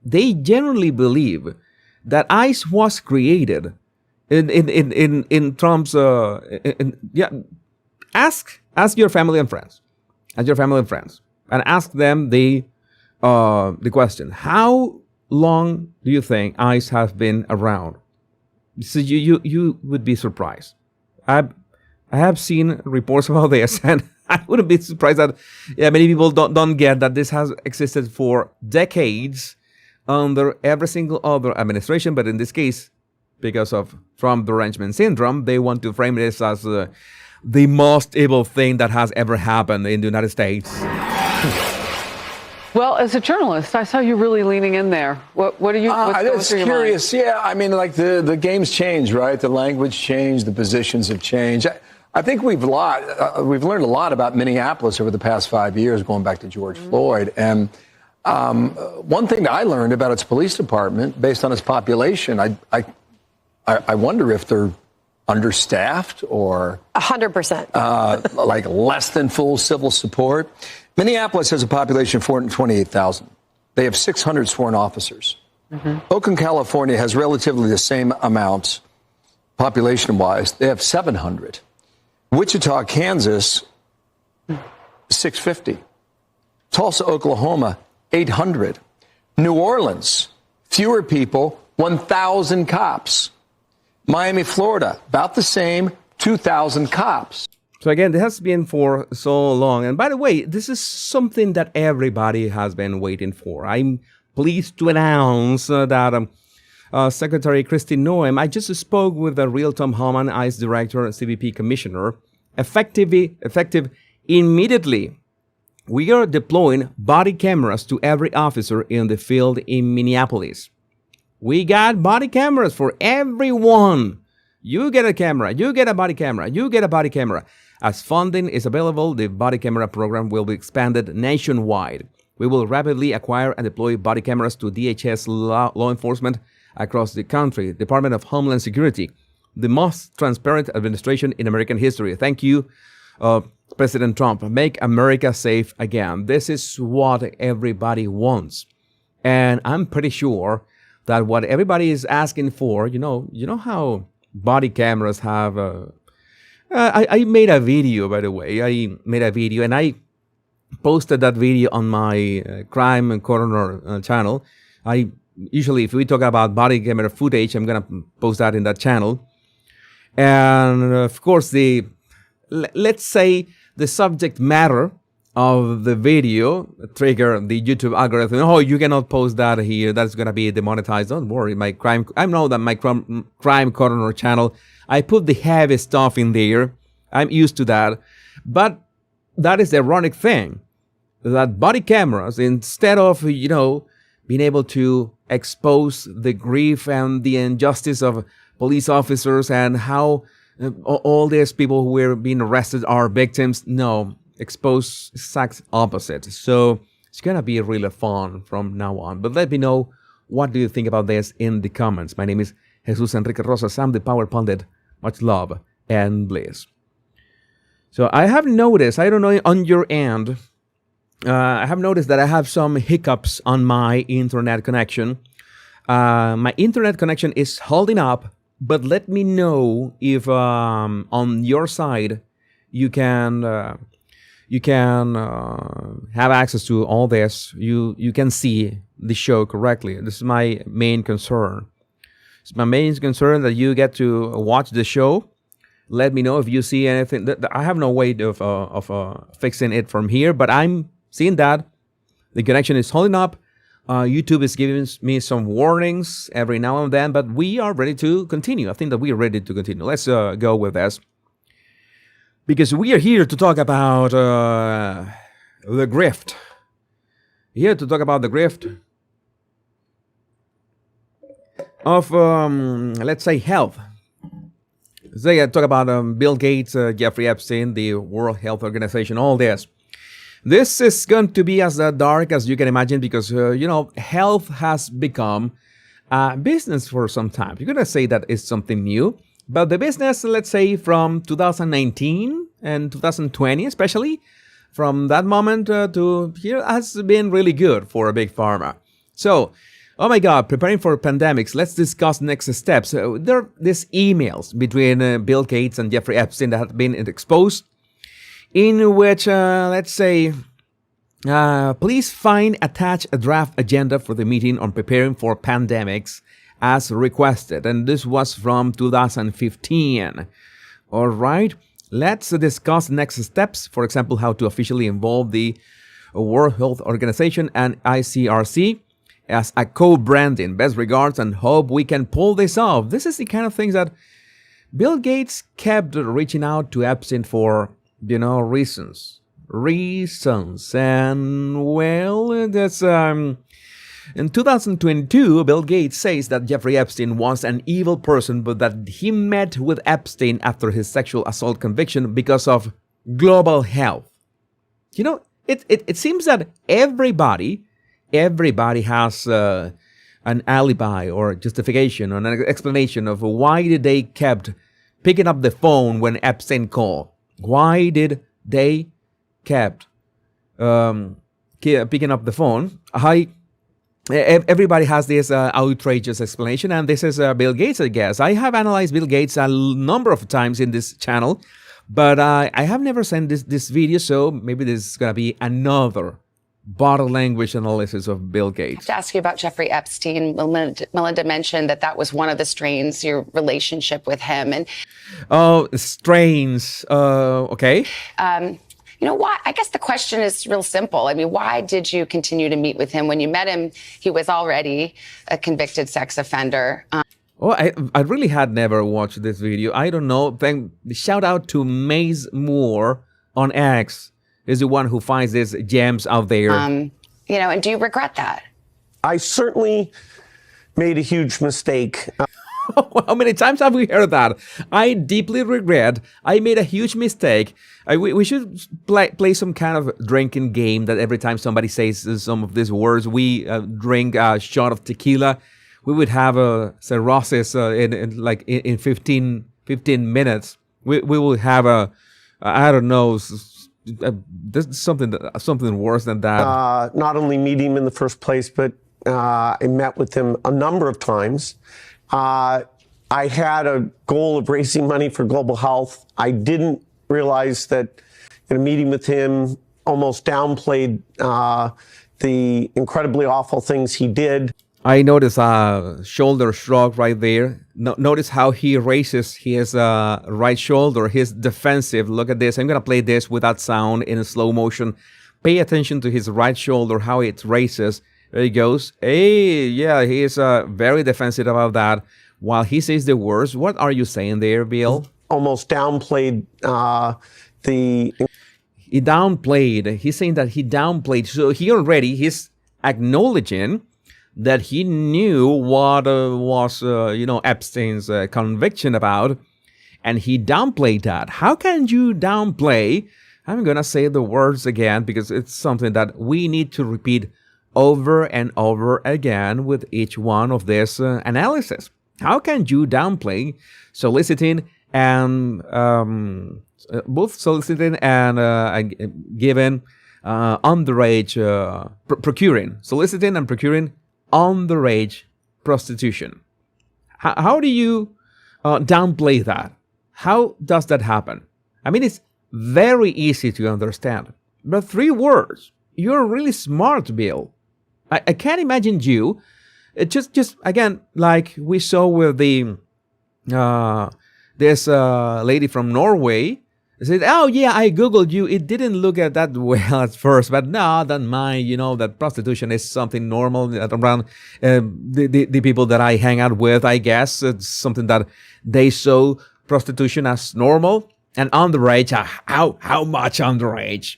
they genuinely believe that ICE was created in Trump's, ask your family and friends, and ask them the question: how long do you think ICE has been around? So you would be surprised. I have seen reports about this, and I wouldn't be surprised that many people don't get that this has existed for decades under every single other administration, but in this case, because of Trump derangement syndrome, they want to frame this as the most evil thing that has ever happened in the United States. Well, as a journalist, I saw you really leaning in there. What are you? What's going through your curious. mind? Yeah, I mean, like the game's changed, right? The language changed, the positions have changed. I think we've learned a lot about Minneapolis over the past 5 years, going back to George Floyd. And one thing that I learned about its police department, based on its population, I wonder if they're understaffed or 100%, like less than full civil support. Minneapolis has a population of 428,000. They have 600 sworn officers. Oakland, California has relatively the same amount population-wise. They have 700. Wichita, Kansas, 650. Tulsa, Oklahoma, 800. New Orleans, fewer people, 1,000 cops. Miami, Florida, about the same, 2,000 cops. So again, this has been for so long. And by the way, this is something that everybody has been waiting for. I'm pleased to announce that Secretary Kristi Noem, I just spoke with the real Tom Homan, ICE Director, CBP Commissioner, effective immediately. We are deploying body cameras to every officer in the field in Minneapolis. We got body cameras for everyone. You get a camera, you get a body camera, you get a body camera. As funding is available, the body camera program will be expanded nationwide. We will rapidly acquire and deploy body cameras to DHS law enforcement across the country. Department of Homeland Security, the most transparent administration in American history. Thank you, President Trump. Make America safe again. This is what everybody wants. And I'm pretty sure that what everybody is asking for, you know how body cameras have... I made a video, by the way. I made a video, and I posted that video on my Crime and Coroner channel. Usually, if we talk about body camera footage, I'm going to post that in that channel. And, of course, let's say the subject matter of the video trigger the YouTube algorithm. Oh, you cannot post that here. That's going to be demonetized. Don't worry. I know that my Crime Coroner channel, I put the heavy stuff in there. I'm used to that. But that is the ironic thing, that body cameras, instead of, being able to expose the grief and the injustice of police officers and how all these people who were being arrested are victims, no, expose exact opposite. So it's going to be really fun from now on. But let me know, what do you think about this in the comments? My name is Jesus Enrique Rosas. I'm the Power Pundit. Much love and bliss. So I have noticed, I don't know on your end, I have noticed that I have some hiccups on my internet connection. My internet connection is holding up, but let me know if on your side you can have access to all this. You can see the show correctly. This is my main concern. It's my main concern that you get to watch the show. Let me know if you see anything. I have no way of fixing it from here, but I'm seeing that the connection is holding up. YouTube is giving me some warnings every now and then, but we are ready to continue. I think that we are ready to continue. Let's go with this. because we are here to talk about the grift. Here to talk about the grift of, let's say, health. They talk about Bill Gates, Jeffrey Epstein, the World Health Organization, all this. This is going to be as dark as you can imagine because, health has become a business for some time. You're going to say that it's something new, but the business, let's say from 2019 and 2020 especially, from that moment to here has been really good for a big pharma. So, oh my God, preparing for pandemics. Let's discuss next steps. There are these emails between Bill Gates and Jeffrey Epstein that have been exposed, in which, let's say, please find attached a draft agenda for the meeting on preparing for pandemics as requested. And this was from 2015. All right. Let's discuss next steps. For example, how to officially involve the World Health Organization and ICRC as a co-branding. Best regards and hope we can pull this off. This is the kind of things that Bill Gates kept reaching out to Epstein for, reasons. And well, that's in 2022, Bill Gates says that Jeffrey Epstein was an evil person, but that he met with Epstein after his sexual assault conviction because of global health. It seems that everybody has an alibi or justification or an explanation of why did they kept picking up the phone when Epstein called. Why did they kept picking up the phone? Everybody has this outrageous explanation, and this is Bill Gates, I guess. I have analyzed Bill Gates a number of times in this channel, but I have never seen this video, so maybe this is going to be another body language analysis of Bill Gates. I have to ask you about Jeffrey Epstein. Melinda mentioned that was one of the strains, your relationship with him. And strains, okay. Why? I guess the question is real simple. I mean, why did you continue to meet with him? When you met him, he was already a convicted sex offender. I really had never watched this video. I don't know. Shout out to Maze Moore on X. Is the one who finds these gems out there. And do you regret that? I certainly made a huge mistake. How many times have we heard that? I deeply regret. I made a huge mistake. We should play some kind of drinking game that every time somebody says some of these words, we drink a shot of tequila. We would have a cirrhosis in 15 minutes. We will have I don't know, there's something worse than that. Not only meet him in the first place, but I met with him a number of times. I had a goal of raising money for global health. I didn't realize that in a meeting with him almost downplayed the incredibly awful things he did. I notice a shoulder shrug right there. Notice how he raises his right shoulder. He's defensive. Look at this. I'm going to play this without sound in slow motion. Pay attention to his right shoulder, how it raises. There he goes. Hey, yeah, he is very defensive about that. While he says the words, what are you saying there, Bill? Almost downplayed the... He downplayed. He's saying that he downplayed. So he's acknowledging that he knew what was, Epstein's conviction about, and he downplayed that. How can you downplay? I'm going to say the words again because it's something that we need to repeat over and over again with each one of this analysis. How can you downplay soliciting and both soliciting and giving underage procuring, soliciting and procuring underage prostitution? How do you downplay that? How does that happen? I mean, it's very easy to understand, but 3 words. You're really smart, Bill. I can't imagine you. It just again, like we saw with the this lady from Norway. Said, oh yeah, I googled you. It didn't look at that well at first, but no, don't mind. That prostitution is something normal around the people that I hang out with. I guess it's something that they saw prostitution as normal. And underage, how much underage?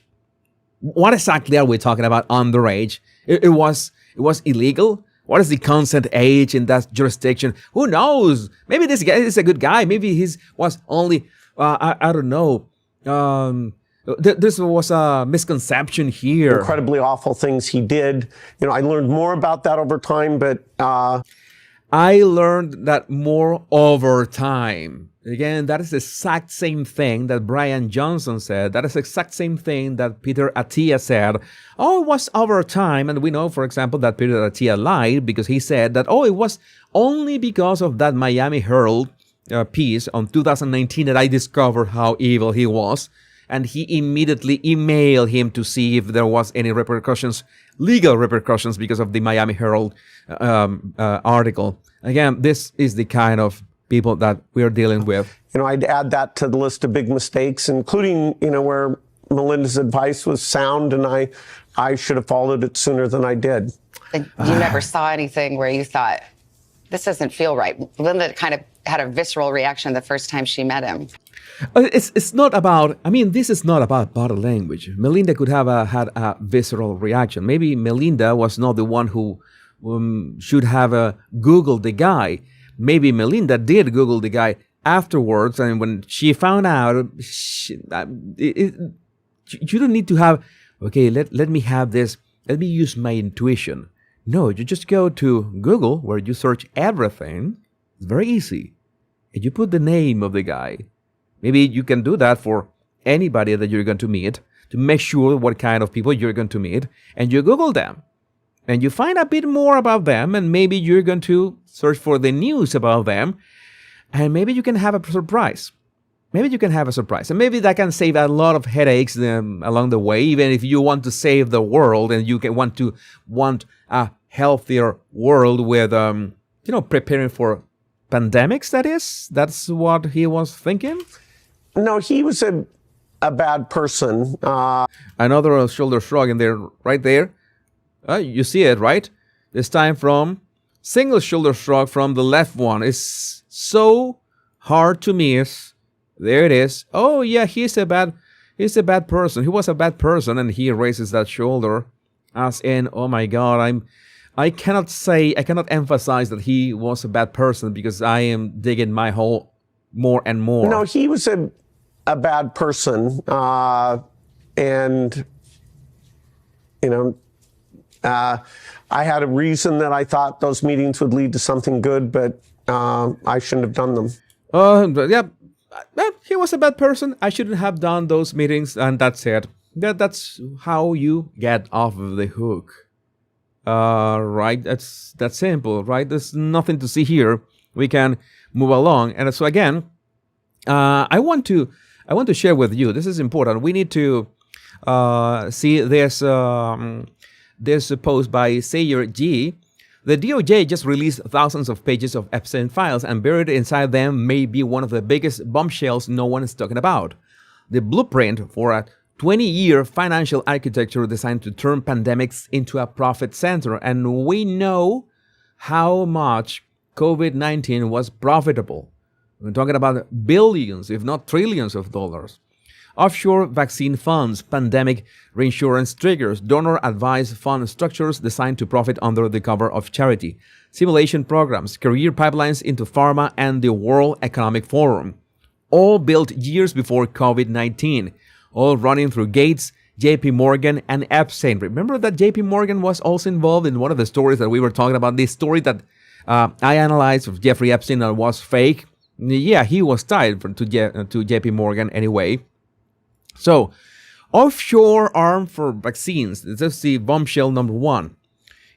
What exactly are we talking about underage? It was illegal. What is the consent age in that jurisdiction? Who knows? Maybe this guy is a good guy. Maybe he was only, I don't know. This was a misconception here. Incredibly awful things he did. I learned more about that over time, but I learned that more over time. Again, that is the exact same thing that Brian Johnson said. That is the exact same thing that Peter Attia said. Oh, it was over time. And we know, for example, that Peter Attia lied because he said that, it was only because of that Miami Herald piece on 2019 that I discovered how evil he was. And he immediately emailed him to see if there was any repercussions, legal repercussions, because of the Miami Herald article. Again, this is the kind of people that we're dealing with. I'd add that to the list of big mistakes, including, where Melinda's advice was sound and I should have followed it sooner than I did. And you never saw anything where you thought, this doesn't feel right. Melinda kind of had a visceral reaction the first time she met him. It's not about, this is not about body language. Melinda could have had a visceral reaction. Maybe Melinda was not the one who should have Googled the guy. Maybe Melinda did Google the guy afterwards, and when she found out, you don't need to have, okay, let me have this, let me use my intuition. No, you just go to Google where you search everything. It's very easy. And you put the name of the guy. Maybe you can do that for anybody that you're going to meet to make sure what kind of people you're going to meet, and you Google them. And you find a bit more about them, and maybe you're going to search for the news about them, and maybe you can have a surprise. Maybe you can have a surprise, and maybe that can save a lot of headaches along the way, even if you want to save the world and you can want a healthier world with, preparing for pandemics, That's what he was thinking? No, he was a bad person. Another shoulder shrug in there, right there. You see it, right? This time from single shoulder shrug from the left one. It's so hard to miss. There it is. Oh yeah, he's a bad person. He was a bad person, and he raises that shoulder as in, oh my God, I cannot emphasize that he was a bad person because I am digging my hole more and more. No, he was a bad person, and I had a reason that I thought those meetings would lead to something good, but I shouldn't have done them. Yeah, he was a bad person. I shouldn't have done those meetings, and that's it. That's how you get off of the hook. Right? That's simple, right? There's nothing to see here. We can move along. And so again, I want to share with you. This is important. We need to see this post by Sayer G. The DOJ just released thousands of pages of Epstein files, and buried inside them may be one of the biggest bombshells no one is talking about. The blueprint for a 20-year financial architecture designed to turn pandemics into a profit center. And we know how much COVID-19 was profitable. We're talking about billions, if not trillions of dollars. Offshore vaccine funds, pandemic reinsurance triggers, donor-advised fund structures designed to profit under the cover of charity, simulation programs, career pipelines into pharma and the World Economic Forum. All built years before COVID-19, all running through Gates, JP Morgan, and Epstein. Remember that JP Morgan was also involved in one of the stories that we were talking about, the story that I analyzed of Jeffrey Epstein that was fake. Yeah, he was tied to JP Morgan anyway. So, offshore arm for vaccines. This is the bombshell number one.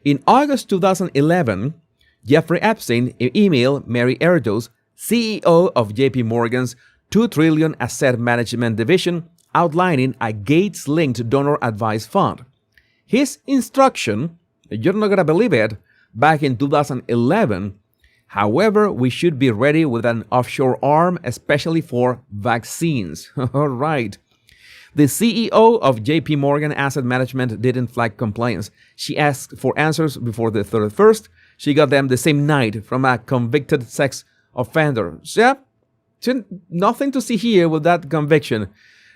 In August 2011, Jeffrey Epstein emailed Mary Erdoes, CEO of JP Morgan's $2 trillion asset management division, outlining a Gates-linked donor-advised fund. His instruction, you're not going to believe it, back in 2011, however, we should be ready with an offshore arm, especially for vaccines. All right. The CEO of JP Morgan Asset Management didn't flag complaints. She asked for answers before the 31st. She got them the same night from a convicted sex offender. So, yeah, So nothing to see here with that conviction.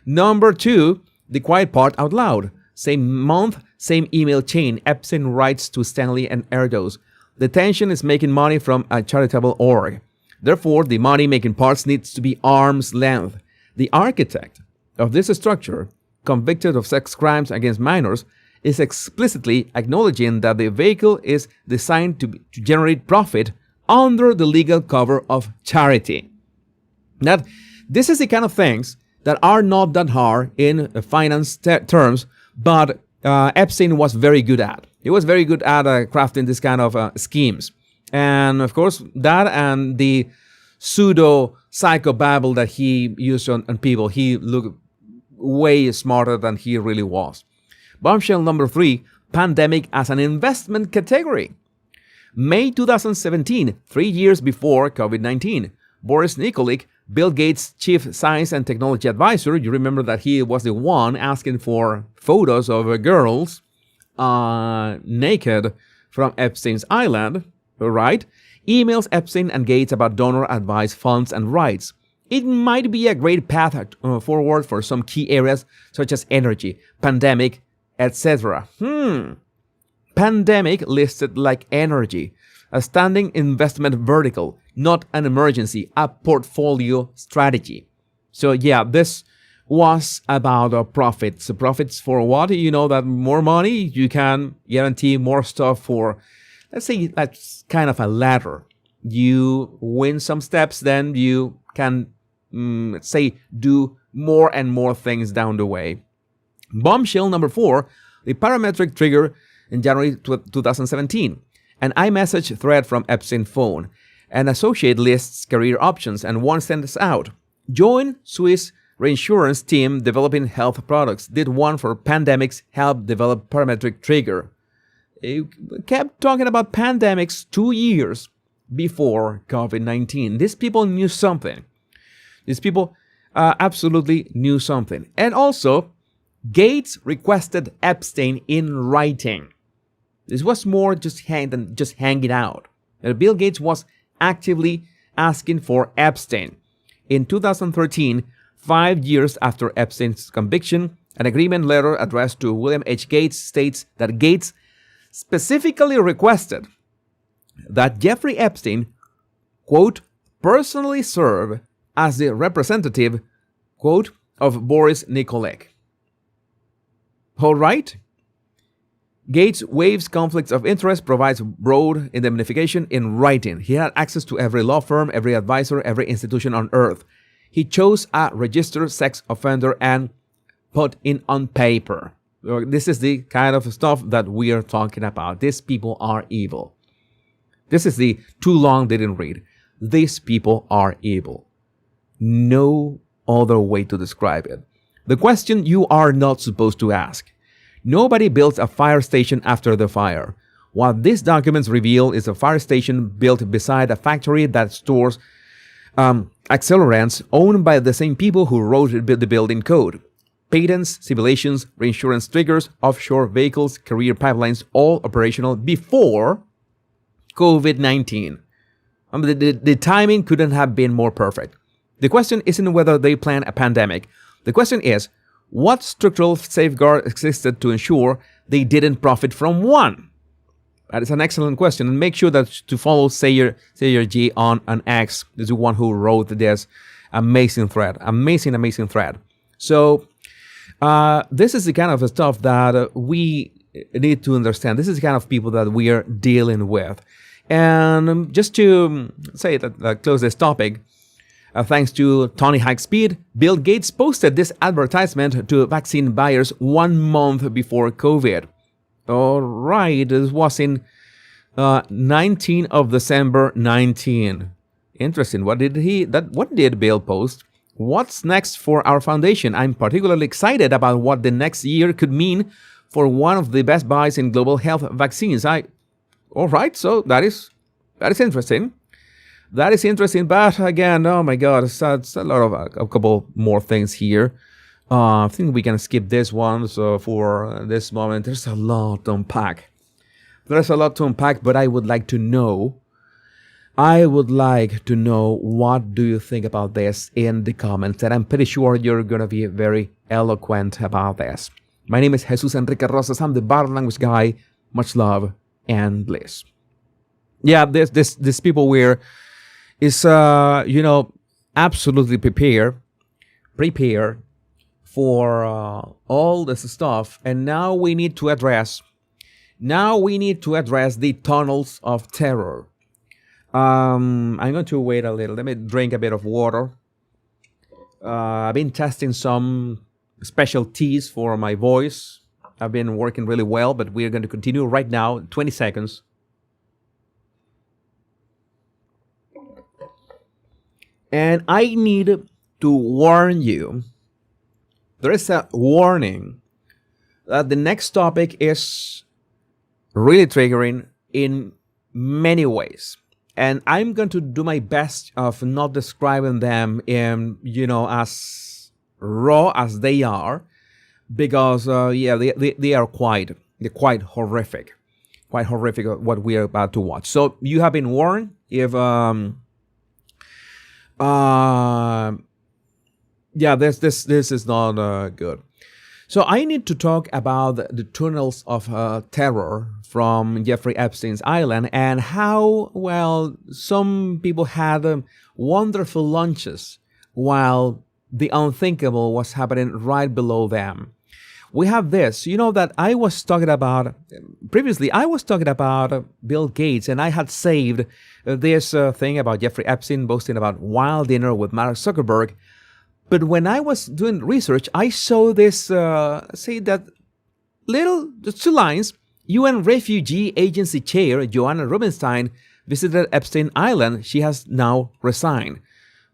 Number 2, the quiet part out loud. Same month, same email chain. Epstein writes to Stanley and Erdos. The tension is making money from a charitable org. Therefore, the money-making parts needs to be arm's length. The architect of this structure, convicted of sex crimes against minors, is explicitly acknowledging that the vehicle is designed to generate profit under the legal cover of charity. Now, this is the kind of things that are not that hard in finance terms, but Epstein was very good at. He was very good at crafting this kind of schemes. And of course, that and the pseudo psychobabble that he used on people, he looked way smarter than he really was. Bombshell number 3, pandemic as an investment category. May 2017, 3 years before COVID-19, Boris Nikolic, Bill Gates' chief science and technology advisor, you remember that he was the one asking for photos of girls naked from Epstein's island, right? Emails Epstein and Gates about donor advice, funds, and rights. It might be a great path forward for some key areas such as energy, pandemic, etc. Pandemic listed like energy, a standing investment vertical, not an emergency, a portfolio strategy. So yeah, this was about profits. Profits for what? You know that more money, you can guarantee more stuff for, let's say that's kind of a ladder. You win some steps, then you can, let's say, do more and more things down the way. Bombshell number 4, the parametric trigger in January 2017. An iMessage thread from Epstein's phone. An associate lists career options and one sends out. Join Swiss reinsurance team developing health products. Did one for pandemics, help develop parametric trigger. It kept talking about pandemics 2 years before COVID-19. These people knew something. These people absolutely knew something. And also, Gates requested Epstein in writing. This was more than just hanging out. Bill Gates was actively asking for Epstein. In 2013, 5 years after Epstein's conviction, an agreement letter addressed to William H. Gates states that Gates specifically requested that Jeffrey Epstein, quote, personally serve as the representative, quote, of Boris Nikolic. All right? Gates waives conflicts of interest, provides broad indemnification in writing. He had access to every law firm, every advisor, every institution on earth. He chose a registered sex offender and put in on paper. This is the kind of stuff that we are talking about. These people are evil. This is the too long didn't read. These people are evil. No other way to describe it. The question you are not supposed to ask. Nobody builds a fire station after the fire. What these documents reveal is a fire station built beside a factory that stores accelerants owned by the same people who wrote the building code. Patents, simulations, reinsurance triggers, offshore vehicles, career pipelines, all operational before COVID-19. The timing couldn't have been more perfect. The question isn't whether they plan a pandemic. The question is, what structural safeguard existed to ensure they didn't profit from one? That is an excellent question. And make sure that to follow Sayer G on an X. This is the one who wrote this amazing thread. Amazing thread. So this is the kind of stuff that we need to understand. This is the kind of people that we are dealing with. And just to say that close this topic, thanks to Tony Hightspeed, Bill Gates posted this advertisement to vaccine buyers 1 month before COVID. All right, this was in 19 of December 19. Interesting. What did Bill post? What's next for our foundation? I'm particularly excited about what the next year could mean for one of the best buys in global health vaccines. All right, so that is interesting. That is interesting, but again, oh my God, it's a lot of a couple more things here. I think we can skip this one. So for this moment, there's a lot to unpack. But I would like to know I would like to know what do you think about this in the comments, and I'm pretty sure you're going to be very eloquent about this. My name is Jesus Enrique Rosas. I'm the body language guy. Much love and bliss. Yeah, this people where is absolutely prepare for all this stuff, and now we need to address the tunnels of terror. I'm going to wait a little. Let me drink a bit of water. I've been testing some special teas for my voice. I've been working really well, but we're going to continue right now. 20 seconds. And I need to warn you. There is a warning that the next topic is really triggering in many ways. And I'm going to do my best of not describing them in, as raw as they are, because they are quite horrific, what we are about to watch. So you have been warned. If this is not good. So I need to talk about the tunnels of terror from Jeffrey Epstein's island, and how, well, some people had wonderful lunches while the unthinkable was happening right below them. We have this, that I was talking about previously. I was talking about Bill Gates, and I had saved this thing about Jeffrey Epstein boasting about wild dinner with Mark Zuckerberg. But when I was doing research, I saw this, just 2 lines. UN Refugee Agency Chair Joanna Rubinstein visited Epstein Island. She has now resigned.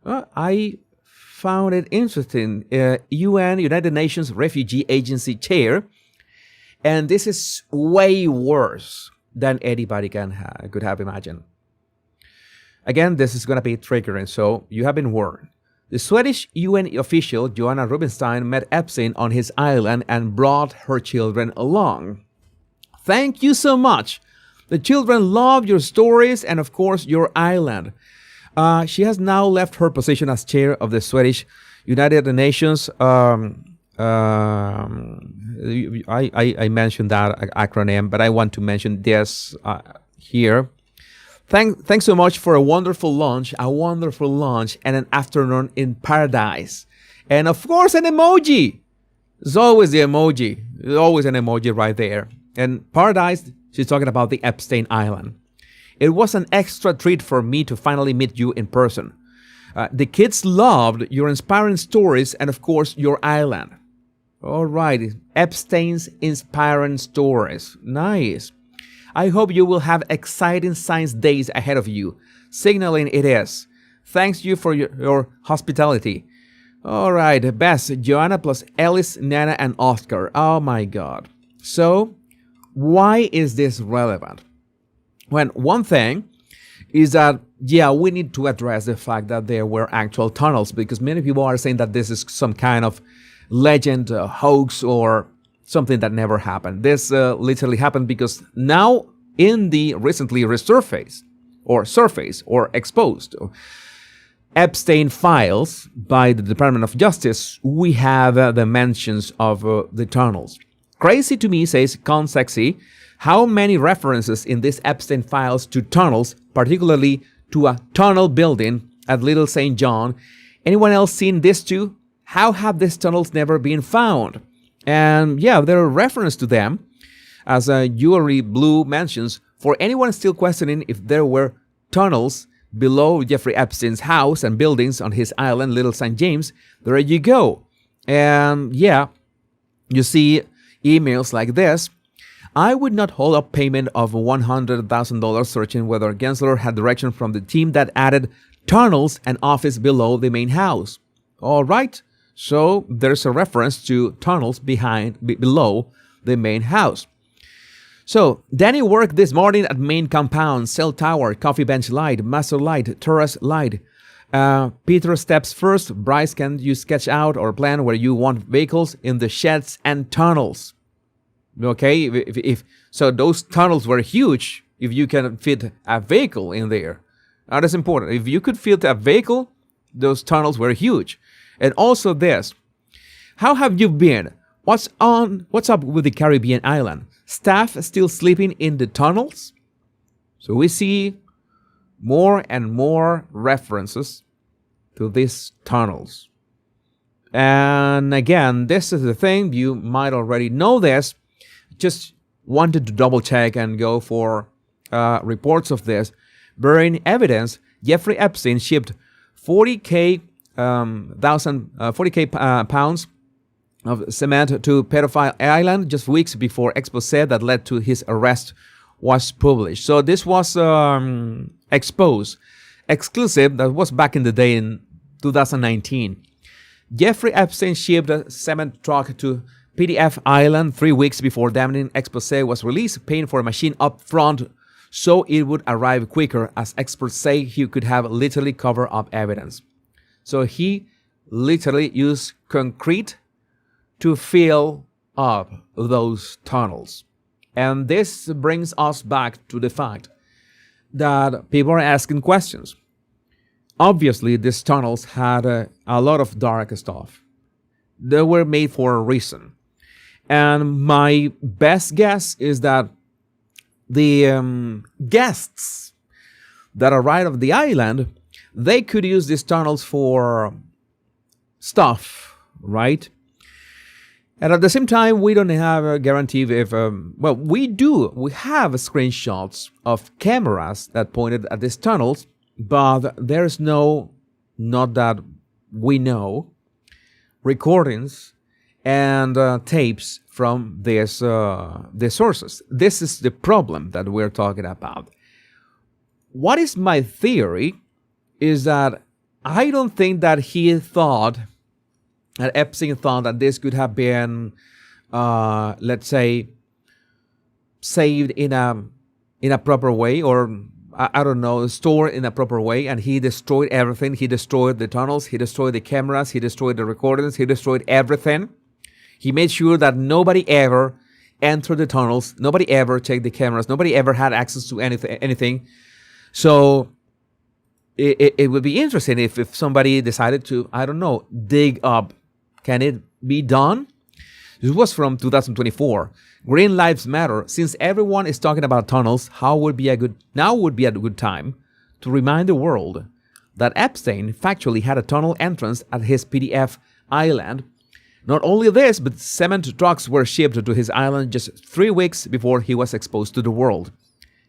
I found it interesting. UN, United Nations Refugee Agency Chair. And this is way worse than anybody could have imagined. Again, this is going to be triggering, so you have been warned. The Swedish UN official Joanna Rubinstein met Epstein on his island and brought her children along. Thank you so much. The children love your stories and, of course, your island. She has now left her position as chair of the Swedish United Nations. I mentioned that acronym, but I want to mention this here. Thanks so much for a wonderful lunch and an afternoon in paradise. And of course, an emoji. There's always the emoji. There's always an emoji right there. And paradise, she's talking about the Epstein Island. It was an extra treat for me to finally meet you in person. The kids loved your inspiring stories and, of course, your island. All right, Epstein's inspiring stories. Nice. I hope you will have exciting science days ahead of you. Signaling it is. Thanks you for your hospitality. All right, Bess, Joanna plus Ellis, Nana, and Oscar. Oh my God. So, why is this relevant? Well, one thing is that, we need to address the fact that there were actual tunnels, because many people are saying that this is some kind of legend, hoax, or something that never happened. This literally happened because now in the recently resurfaced or exposed Epstein files by the Department of Justice, we have the mentions of the tunnels. Crazy to me, says Consexy, how many references in these Epstein files to tunnels, particularly to a tunnel building at Little St. John. Anyone else seen this too? How have these tunnels never been found? And there are references to them, as Jewelry Blue mentions, for anyone still questioning if there were tunnels below Jeffrey Epstein's house and buildings on his island, Little St. James. There you go. And you see emails like this. I would not hold up payment of $100,000 searching whether Gensler had direction from the team that added tunnels and office below the main house. All right. So there's a reference to tunnels below the main house. So Danny worked this morning at main compound, cell tower, coffee bench light, master light, terrace light. Peter steps first. Bryce, can you sketch out or plan where you want vehicles in the sheds and tunnels? Okay, if so, those tunnels were huge. If you can fit a vehicle in there, That is important. If you could fit a vehicle, those tunnels were huge. And also this, how have you been? What's up with the Caribbean island? Staff still sleeping in the tunnels? So we see more and more references to these tunnels. And again, this is the thing, you might already know this, just wanted to double check and go for reports of this. Bearing evidence, Jeffrey Epstein shipped 40K pounds of cement to Pedophile Island just weeks before expose that led to his arrest was published. So this was exposed, exclusive, that was back in the day in 2019. Jeffrey Epstein shipped a cement truck to PDF Island 3 weeks before damning expose was released, paying for a machine up front so it would arrive quicker, as experts say he could have literally covered up evidence. So he literally used concrete to fill up those tunnels. And this brings us back to the fact that people are asking questions. Obviously, these tunnels had a lot of dark stuff. They were made for a reason. And my best guess is that the guests that arrived on the island, they could use these tunnels for stuff, right? And at the same time, we don't have a guarantee if, well, we do. We have screenshots of cameras that pointed at these tunnels, but there's no, not that we know, recordings and tapes from these sources. This is the problem that we're talking about. What is my theory is that I don't think that he thought, that Epstein thought that this could have been, let's say, saved in a proper way, or I don't know, stored in a proper way, and he destroyed everything. He destroyed the tunnels, he destroyed the cameras, he destroyed the recordings, he destroyed everything. He made sure that nobody ever entered the tunnels, nobody ever checked the cameras, nobody ever had access to anything. So it would be interesting if somebody decided to, I don't know, dig up. Can it be done? This was from 2024. Green Lives Matter. Since everyone is talking about tunnels, now would be a good time to remind the world that Epstein factually had a tunnel entrance at his PDF island. Not only this, but cement trucks were shipped to his island just 3 weeks before he was exposed to the world.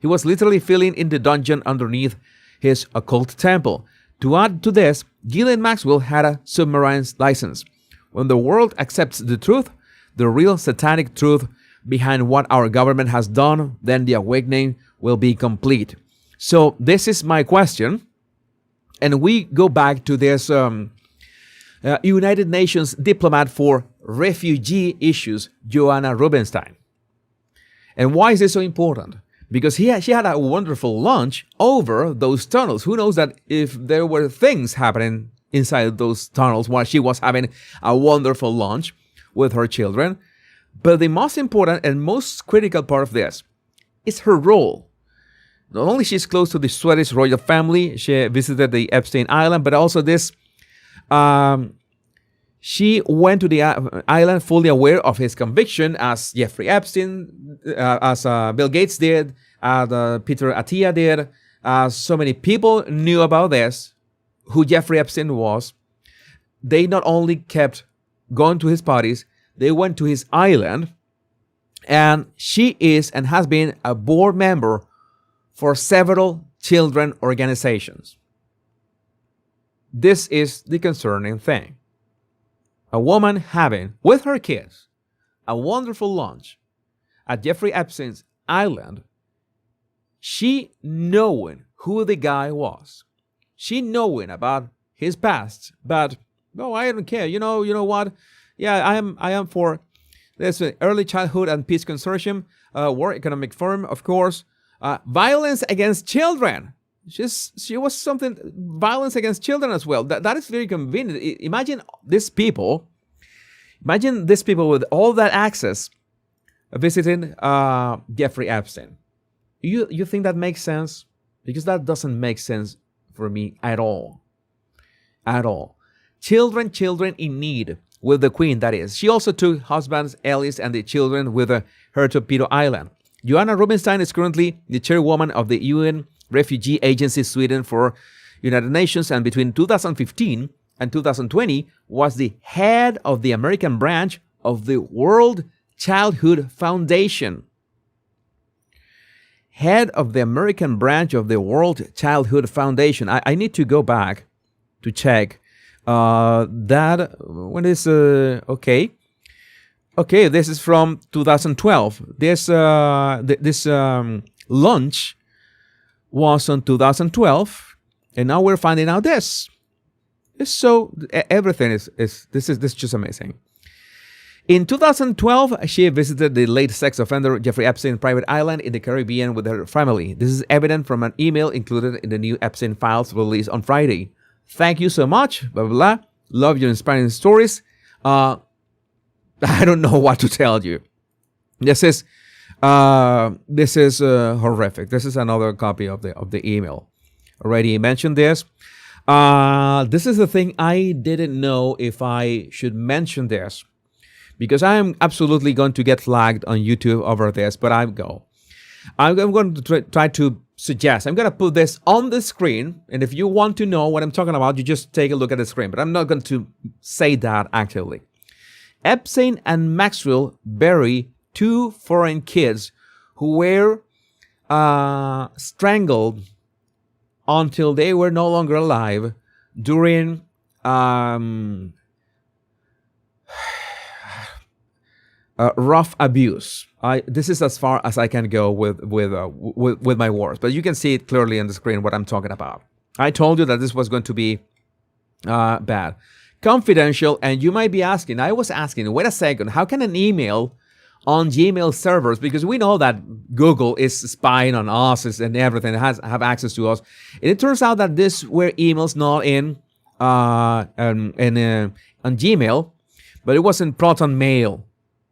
He was literally filling in the dungeon underneath his occult temple. To add to this, Ghislaine Maxwell had a submarine license. When the world accepts the truth, the real satanic truth behind what our government has done, then the awakening will be complete. So this is my question. And we go back to this United Nations diplomat for refugee issues, Joanna Rubinstein. And why is this so important? Because she had a wonderful lunch over those tunnels. Who knows that if there were things happening inside those tunnels while she was having a wonderful lunch with her children. But the most important and most critical part of this is her role. Not only she's close to the Swedish royal family, she visited the Epstein Island, but also this, she went to the island fully aware of his conviction, as Jeffrey Epstein, as Bill Gates did, Peter Attia did, so many people knew about this, who Jeffrey Epstein was. They not only kept going to his parties, they went to his island, and she is and has been a board member for several children organizations. This is the concerning thing. A woman having, with her kids, a wonderful lunch at Jeffrey Epstein's island, she knowing who the guy was, she knowing about his past, but no, I don't care. You know what? Yeah, I am for this Early Childhood and Peace Consortium, World Economic Forum, of course. Violence against children. She was something, violence against children as well. That is very convenient. Imagine these people with all that access visiting Jeffrey Epstein. You think that makes sense? Because that doesn't make sense for me at all. At all. Children in need with the Queen, that is. She also took husbands, Ellis, and the children with her to Peter Island. Joanna Rubinstein is currently the chairwoman of the UN Refugee Agency Sweden for United Nations, and between 2015 and 2020 was the head of the American branch of the World Childhood Foundation. Head of the American branch of the World Childhood Foundation. I need to go back to check that. When is okay? Okay, this is from 2012. This launch was on 2012, and now we're finding out this. It's so everything is this is just amazing. In 2012, she visited the late sex offender Jeffrey Epstein private island in the Caribbean with her family. This is evident from an email included in the new Epstein files released on Friday. Thank you so much, blah, blah, blah. Love your inspiring stories. I don't know what to tell you. This is horrific. This is another copy of the email. Already mentioned this. This is the thing I didn't know if I should mention this, because I am absolutely going to get flagged on YouTube over this, but I'm going to try to suggest. I'm going to put this on the screen, and if you want to know what I'm talking about, you just take a look at the screen, but I'm not going to say that actually. Epstein and Maxwell bury 2 foreign kids who were strangled until they were no longer alive during rough abuse. This is as far as I can go with my words, but you can see it clearly on the screen what I'm talking about. I told you that this was going to be bad. Confidential, and you might be asking, I was asking, wait a second, how can an email on Gmail servers, because we know that Google is spying on us and everything, have access to us, and it turns out that these were emails not on Gmail, but it was in Proton Mail.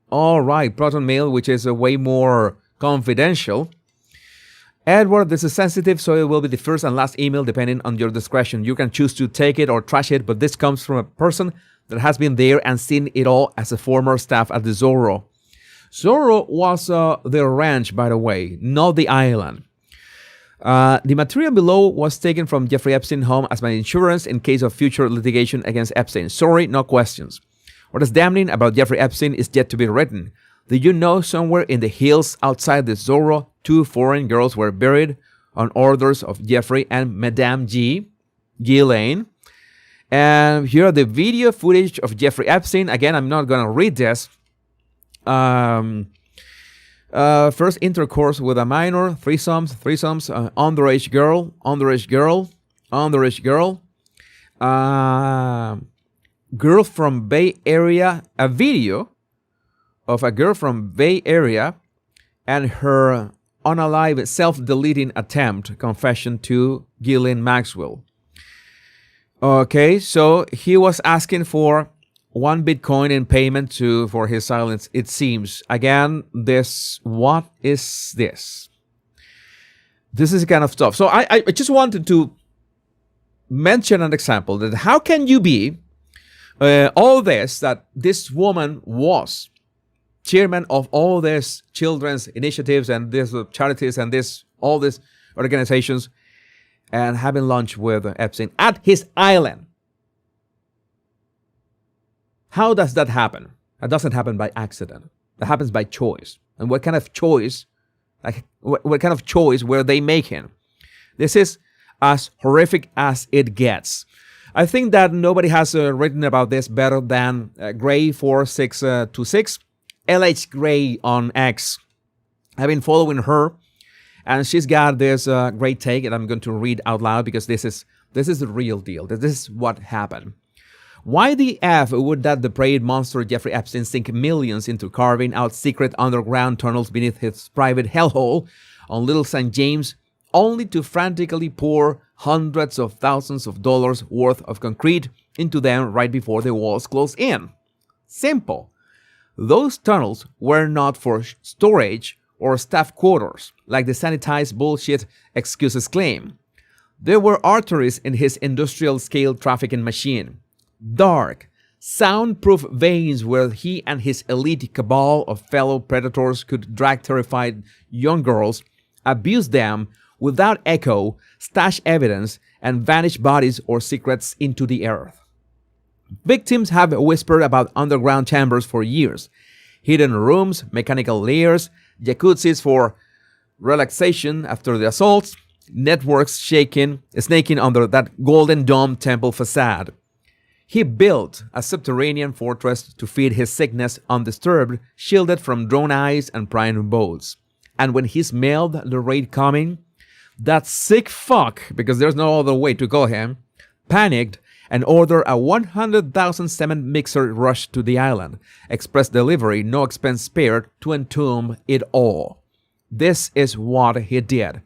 All right, Proton Mail, which is a way more confidential. Edward, this is sensitive, so it will be the first and last email depending on your discretion. You can choose to take it or trash it, but this comes from a person that has been there and seen it all as a former staff at the Zorro. Zorro was the ranch, by the way, not the island. The material below was taken from Jeffrey Epstein's home as my insurance in case of future litigation against Epstein. Sorry, no questions. What is damning about Jeffrey Epstein is yet to be written. Did you know somewhere in the hills outside the Zorro, 2 foreign girls were buried on orders of Jeffrey and Madame Ghislaine? And here are the video footage of Jeffrey Epstein. Again, I'm not going to read this. First intercourse with a minor, threesomes, underage girl, girl from Bay Area, a video of a girl from Bay Area and her unalive self-deleting attempt confession to Ghislaine Maxwell. Okay, so he was asking for 1 Bitcoin in payment for his silence, it seems. Again, what is this? This is the kind of stuff. So I just wanted to mention an example that how can you be all this, that this woman was chairman of all these children's initiatives and these charities and all these organizations, and having lunch with Epstein at his island. How does that happen? That doesn't happen by accident. That happens by choice. And what kind of choice? What kind of choice were they making? This is as horrific as it gets. I think that nobody has written about this better than Gray4626, LH Gray on X. I've been following her, and she's got this great take, and I'm going to read out loud because this is the real deal. This is what happened. Why the F would that depraved monster Jeffrey Epstein sink millions into carving out secret underground tunnels beneath his private hellhole on Little St. James, only to frantically pour hundreds of thousands of dollars worth of concrete into them right before the walls close in? Simple. Those tunnels were not for storage or staff quarters, like the sanitized bullshit excuses claim. There were arteries in his industrial-scale trafficking machine. Dark, soundproof veins where he and his elite cabal of fellow predators could drag terrified young girls, abuse them without echo, stash evidence, and vanish bodies or secrets into the earth. Victims have whispered about underground chambers for years. Hidden rooms, mechanical layers, jacuzzis for relaxation after the assaults, networks snaking under that golden dome temple facade. He built a subterranean fortress to feed his sickness undisturbed, shielded from drone eyes and prying bolts. And when he smelled the raid coming, that sick fuck, because there's no other way to call him, panicked and ordered a 100,000 cement mixer rush to the island. Express delivery, no expense spared, to entomb it all. This is what he did.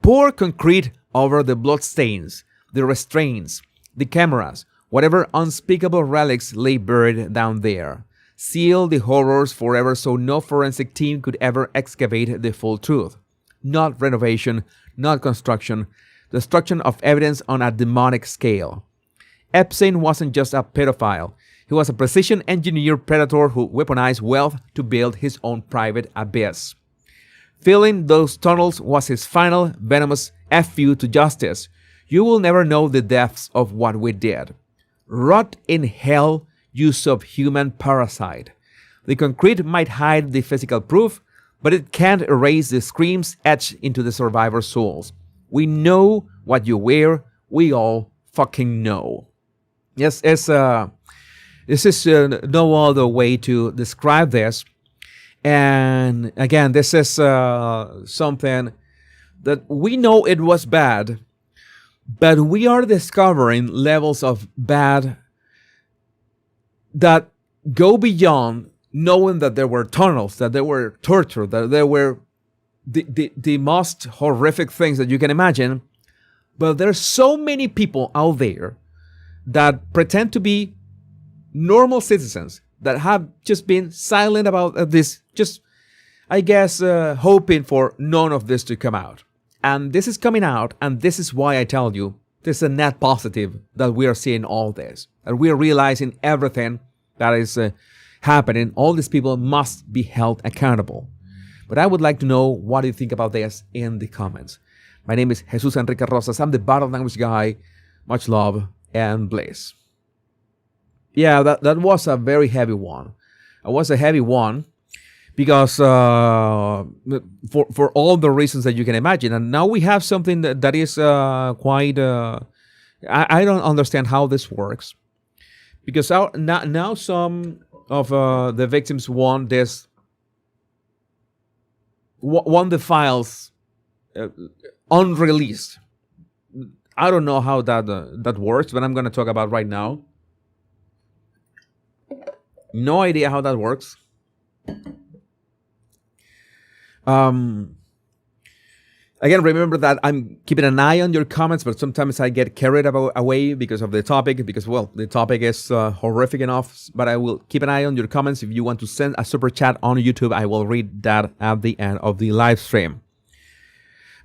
Pour concrete over the bloodstains, the restraints, the cameras, whatever unspeakable relics lay buried down there. Seal the horrors forever so no forensic team could ever excavate the full truth. Not renovation, not construction, destruction of evidence on a demonic scale. Epstein wasn't just a pedophile. He was a precision-engineered predator who weaponized wealth to build his own private abyss. Filling those tunnels was his final venomous F-you to justice. You will never know the depths of what we did. Rot in hell, you subhuman parasite. The concrete might hide the physical proof, but it can't erase the screams etched into the survivors' souls. We know what you wear. We all fucking know. Yes, this is no other way to describe this. And again, this is something that we know it was bad, but we are discovering levels of bad that go beyond knowing that there were tunnels, that there were torture, that there were the most horrific things that you can imagine. But there's so many people out there that pretend to be normal citizens that have just been silent about this, just, I guess, hoping for none of this to come out. And this is coming out, and this is why I tell you, this is a net positive that we are seeing all this. And we are realizing everything that is happening. All these people must be held accountable. But I would like to know what you think about this in the comments. My name is Jesus Enrique Rosas. I'm the Battle Language Guy. Much love and bliss. Yeah, that was a very heavy one. It was a heavy one because for all the reasons that you can imagine. And now we have something that is quite... I don't understand how this works. Because now some of the victims want the files unreleased. I don't know how that works, but I'm going to talk about right now. No idea how that works. Again, remember that I'm keeping an eye on your comments, but sometimes I get carried away because of the topic, because, well, the topic is horrific enough, but I will keep an eye on your comments. If you want to send a super chat on YouTube, I will read that at the end of the live stream.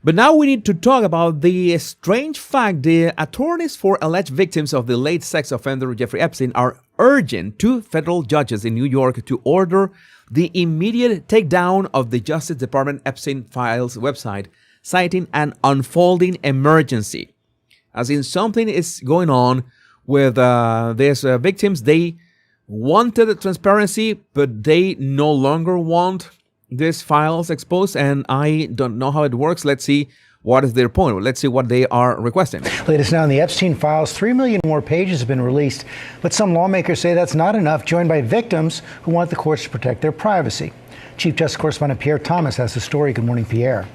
But now we need to talk about the strange fact the attorneys for alleged victims of the late sex offender Jeffrey Epstein are urging two federal judges in New York to order the immediate takedown of the Justice Department Epstein Files website, citing an unfolding emergency. As in, something is going on with these victims. They wanted transparency, but they no longer want these files exposed, and I don't know how it works. Let's see what is their point. Let's see what they are requesting. Latest now in the Epstein files, 3 million more pages have been released, but some lawmakers say that's not enough, joined by victims who want the courts to protect their privacy. Chief Justice Correspondent Pierre Thomas has the story. Good morning, Pierre.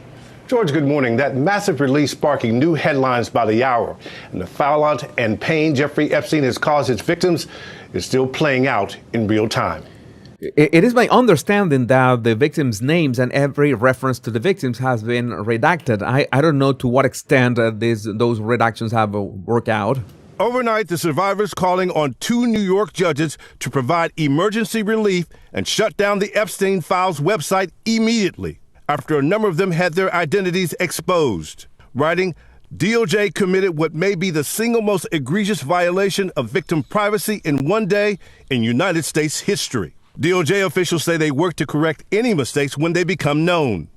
George, good morning. That massive release sparking new headlines by the hour. And the fallout and pain Jeffrey Epstein has caused its victims is still playing out in real time. It is my understanding that the victims' names and every reference to the victims has been redacted. I don't know to what extent those redactions have worked out. Overnight, the survivors calling on two New York judges to provide emergency relief and shut down the Epstein Files website immediately after a number of them had their identities exposed. Writing, DOJ committed what may be the single most egregious violation of victim privacy in one day in United States history. DOJ officials say they work to correct any mistakes when they become known.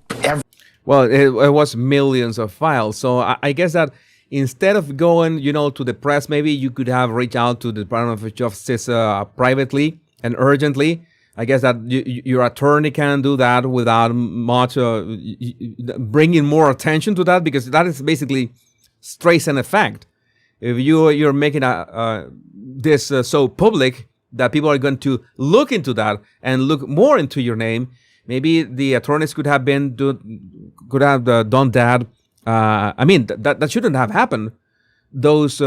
Well, it was millions of files. So I guess that instead of going, to the press, maybe you could have reached out to the Department of Justice privately and urgently. I guess that your attorney can do that without much bringing more attention to that, because that is basically trace and effect. If you're making this so public that people are going to look into that and look more into your name, maybe the attorneys could have done that. That shouldn't have happened. Those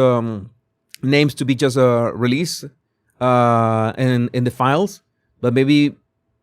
names to be just released in the files, but maybe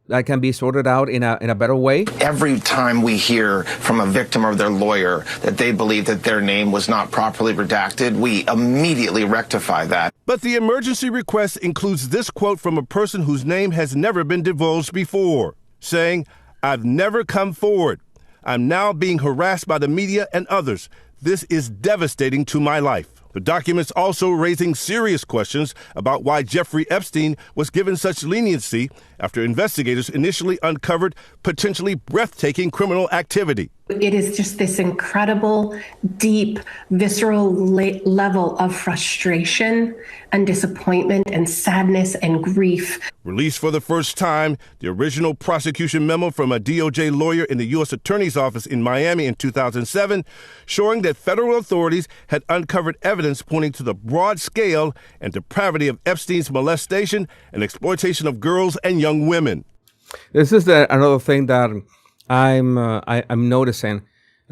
that can be sorted out in a better way. Every time we hear from a victim or their lawyer that they believe that their name was not properly redacted, we immediately rectify that. But the emergency request includes this quote from a person whose name has never been divulged before, saying, "I've never come forward. I'm now being harassed by the media and others. This is devastating to my life." The document's also raising serious questions about why Jeffrey Epstein was given such leniency after investigators initially uncovered potentially breathtaking criminal activity. It is just this incredible, deep, visceral level of frustration and disappointment and sadness and grief. Released for the first time, the original prosecution memo from a DOJ lawyer in the U.S. Attorney's Office in Miami in 2007, showing that federal authorities had uncovered evidence pointing to the broad scale and depravity of Epstein's molestation and exploitation of girls and young women. This is another thing that I'm noticing.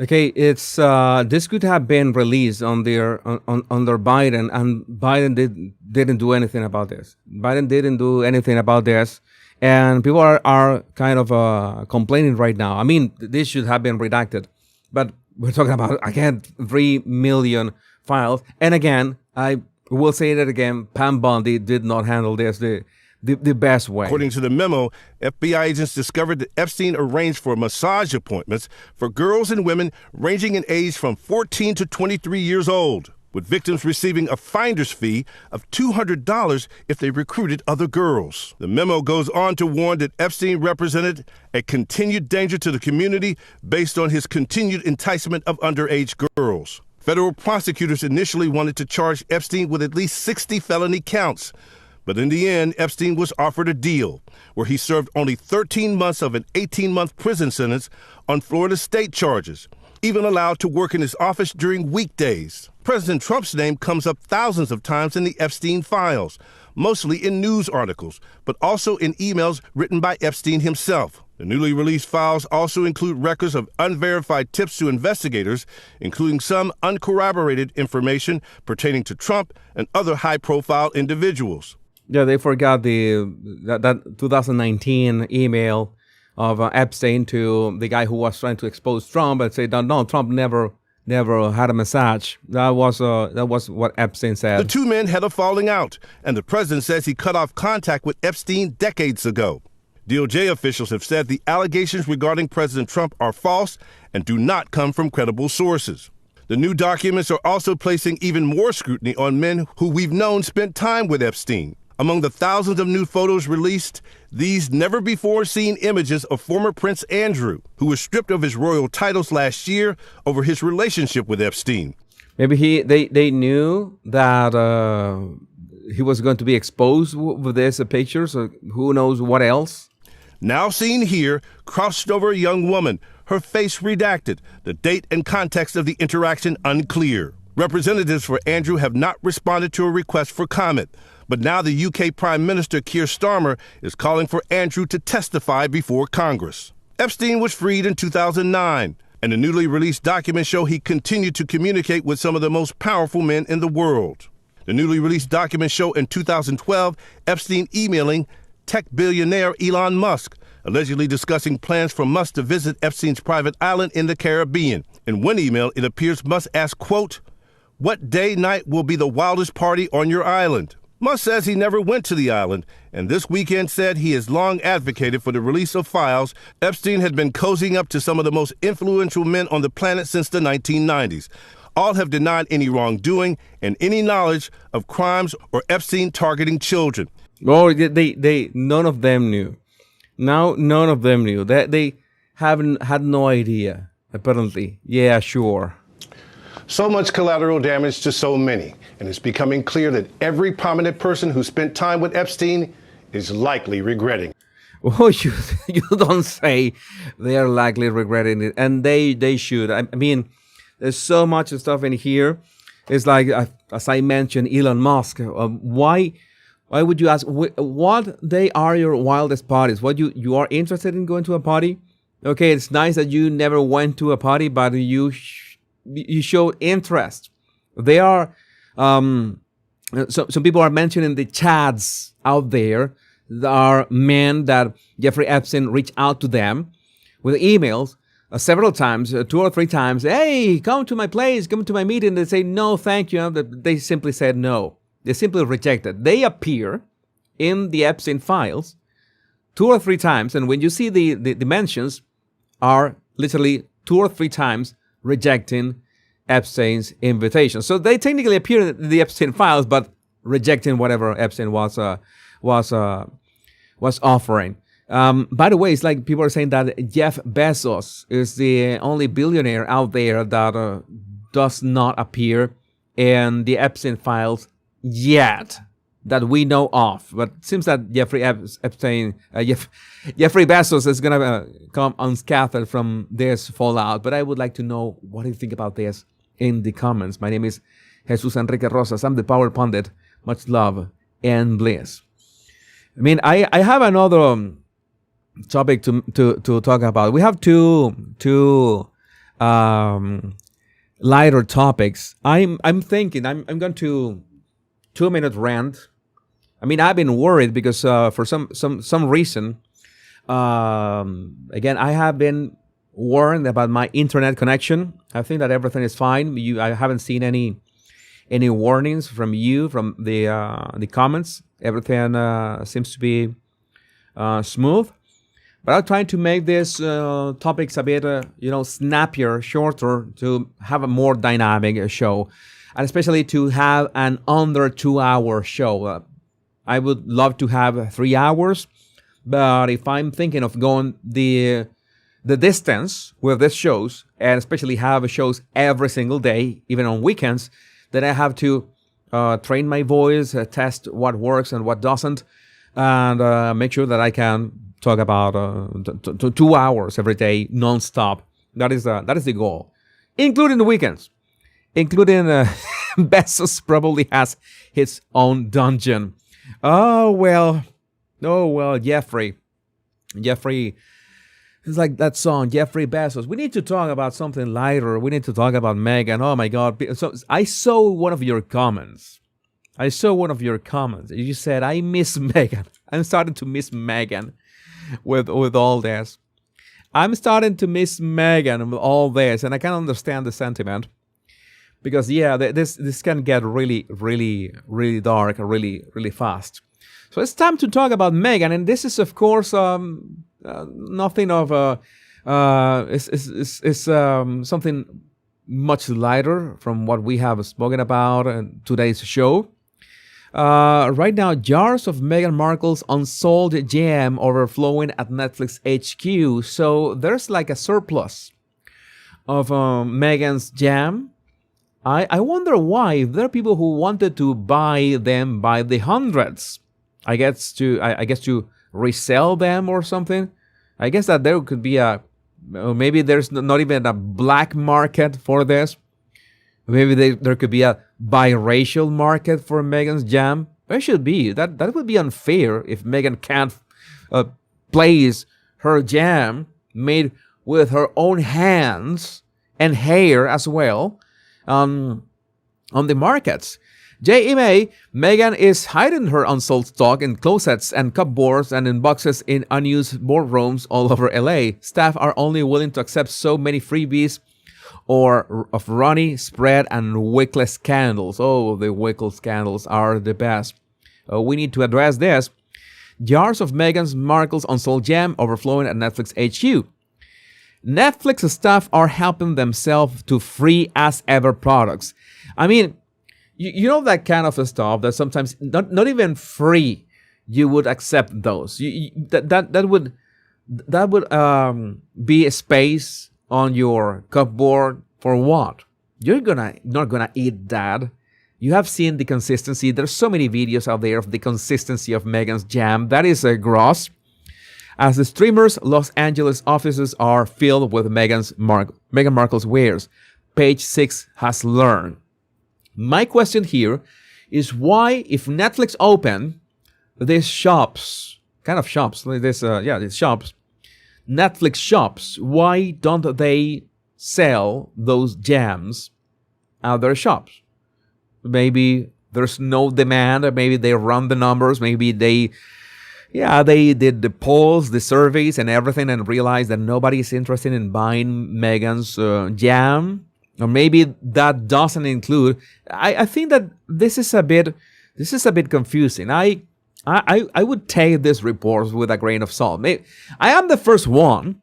Okay, it's this could have been released under Biden, and Biden didn't do anything about this. Biden didn't do anything about this, and people are kind of complaining right now. I mean, this should have been redacted, but we're talking about, again, 3 million files. And again, I will say that again, Pam Bondi did not handle this the best way. According to the memo, FBI agents discovered that Epstein arranged for massage appointments for girls and women ranging in age from 14 to 23 years old, with victims receiving a finder's fee of $200 if they recruited other girls. The memo goes on to warn that Epstein represented a continued danger to the community based on his continued enticement of underage girls. Federal prosecutors initially wanted to charge Epstein with at least 60 felony counts. But in the end, Epstein was offered a deal where he served only 13 months of an 18-month prison sentence on Florida state charges, even allowed to work in his office during weekdays. President Trump's name comes up thousands of times in the Epstein files, mostly in news articles, but also in emails written by Epstein himself. The newly released files also include records of unverified tips to investigators, including some uncorroborated information pertaining to Trump and other high-profile individuals. Yeah, they forgot that 2019 email of Epstein to the guy who was trying to expose Trump and say, no, Trump never had a massage. That was what Epstein said. The two men had a falling out, and the president says he cut off contact with Epstein decades ago. DOJ officials have said the allegations regarding President Trump are false and do not come from credible sources. The new documents are also placing even more scrutiny on men who we've known spent time with Epstein. Among the thousands of new photos released, these never-before-seen images of former Prince Andrew, who was stripped of his royal titles last year over his relationship with Epstein. Maybe they knew that he was going to be exposed with these pictures, or who knows what else. Now seen here, crouched over a young woman, her face redacted, the date and context of the interaction unclear. Representatives for Andrew have not responded to a request for comment. But now the UK Prime Minister Keir Starmer is calling for Andrew to testify before Congress. Epstein was freed in 2009, and the newly released documents show he continued to communicate with some of the most powerful men in the world. The newly released documents show in 2012 Epstein emailing tech billionaire Elon Musk, allegedly discussing plans for Musk to visit Epstein's private island in the Caribbean. In one email, it appears Musk asked, quote, "What day night will be the wildest party on your island?" Musk says he never went to the island, and this weekend said he has long advocated for the release of files. Epstein had been cozying up to some of the most influential men on the planet since the 1990s. All have denied any wrongdoing and any knowledge of crimes or Epstein targeting children. Oh, they none of them knew. Now, none of them knew. They haven't had no idea, apparently. Yeah, sure. So much collateral damage to so many, and it's becoming clear that every prominent person who spent time with Epstein is likely regretting. Oh, you don't say. They are likely regretting it, and they should. I mean, there's so much stuff in here. It's like, as I mentioned, Elon Musk. Why would you ask? What they are your wildest parties? What you are interested in going to a party? Okay, it's nice that you never went to a party, but you showed interest. They are. Some people are mentioning the chats out there. There are men that Jeffrey Epstein reached out to them with emails several times, 2 or 3 times. Hey, come to my place, come to my meeting. They say, no, thank you. They simply said no. They simply rejected. They appear in the Epstein files 2 or 3 times. And when you see the mentions are literally 2 or 3 times rejecting Epstein's invitation. So they technically appear in the Epstein files, but rejecting whatever Epstein was offering. By the way, it's like people are saying that Jeff Bezos is the only billionaire out there that does not appear in the Epstein files yet, that we know of. But it seems that Jeffrey Bezos is going to come unscathed from this fallout. But I would like to know what you think about this in the comments. My name is Jesus Enrique Rosas. I'm the Power Pundit. Much love and bliss. I mean, I have another topic to talk about. We have two lighter topics. I'm thinking I'm going to 2-minute rant. I mean, I've been worried because for some reason, again, I have been warned about my internet connection. I think that everything is fine. I haven't seen any warnings from you, from the comments. Everything seems to be smooth. But I'm trying to make these topics a bit, snappier, shorter, to have a more dynamic show, and especially to have an under 2-hour show. I would love to have 3 hours, but if I'm thinking of going the distance with these shows, and especially have shows every single day, even on weekends, then I have to train my voice, test what works and what doesn't, and make sure that I can talk about 2 hours every day, non-stop. That is the goal, including the weekends, including Bezos probably has his own dungeon. Oh well, Jeffrey. It's like that song, Jeffrey Bezos. We need to talk about something lighter. We need to talk about Meghan. Oh my God. So I saw one of your comments. You said, I miss Meghan. I'm starting to miss Meghan with all this. I'm starting to miss Meghan with all this. And I can understand the sentiment. Because, yeah, this can get really, really, really dark, really, really fast. So it's time to talk about Meghan. And this is, of course, nothing of it's something much lighter from what we have spoken about in today's show. Right now, jars of Meghan Markle's unsold jam overflowing at Netflix HQ. So there's like a surplus of Meghan's jam. I wonder why. If there are people who wanted to buy them by the hundreds, I guess to resell them or something. I guess that there could be maybe there's not even a black market for this. Maybe there could be a biracial market for Meghan's jam. There should be. That would be unfair if Meghan can't place her jam made with her own hands and hair as well on the markets. JMA, Meghan is hiding her unsold stock in closets and cupboards and in boxes in unused boardrooms all over LA. Staff are only willing to accept so many freebies or of runny, spread, and Wickles scandals. Oh, the Wickles scandals are the best. We need to address this. Jars of Meghan Markle's unsold jam overflowing at Netflix HQ. Netflix staff are helping themselves to free as ever products. I mean, you know that kind of stuff that sometimes not even free, you would accept those. That would be a space on your cupboard for what? You're not gonna eat that. You have seen the consistency. There's so many videos out there of the consistency of Meghan's jam. That is gross. As the streamer's Los Angeles offices are filled with Meghan Markle's wares, Page 6 has learned. My question here is why, if Netflix open these shops, these shops, Netflix shops, why don't they sell those jams at their shops? Maybe there's no demand, or maybe they run the numbers, maybe they did the polls, the surveys, and everything, and realized that nobody is interested in buying Meghan's jam. Or maybe that doesn't include. I think that this is a bit confusing. I would take this report with a grain of salt. I am the first one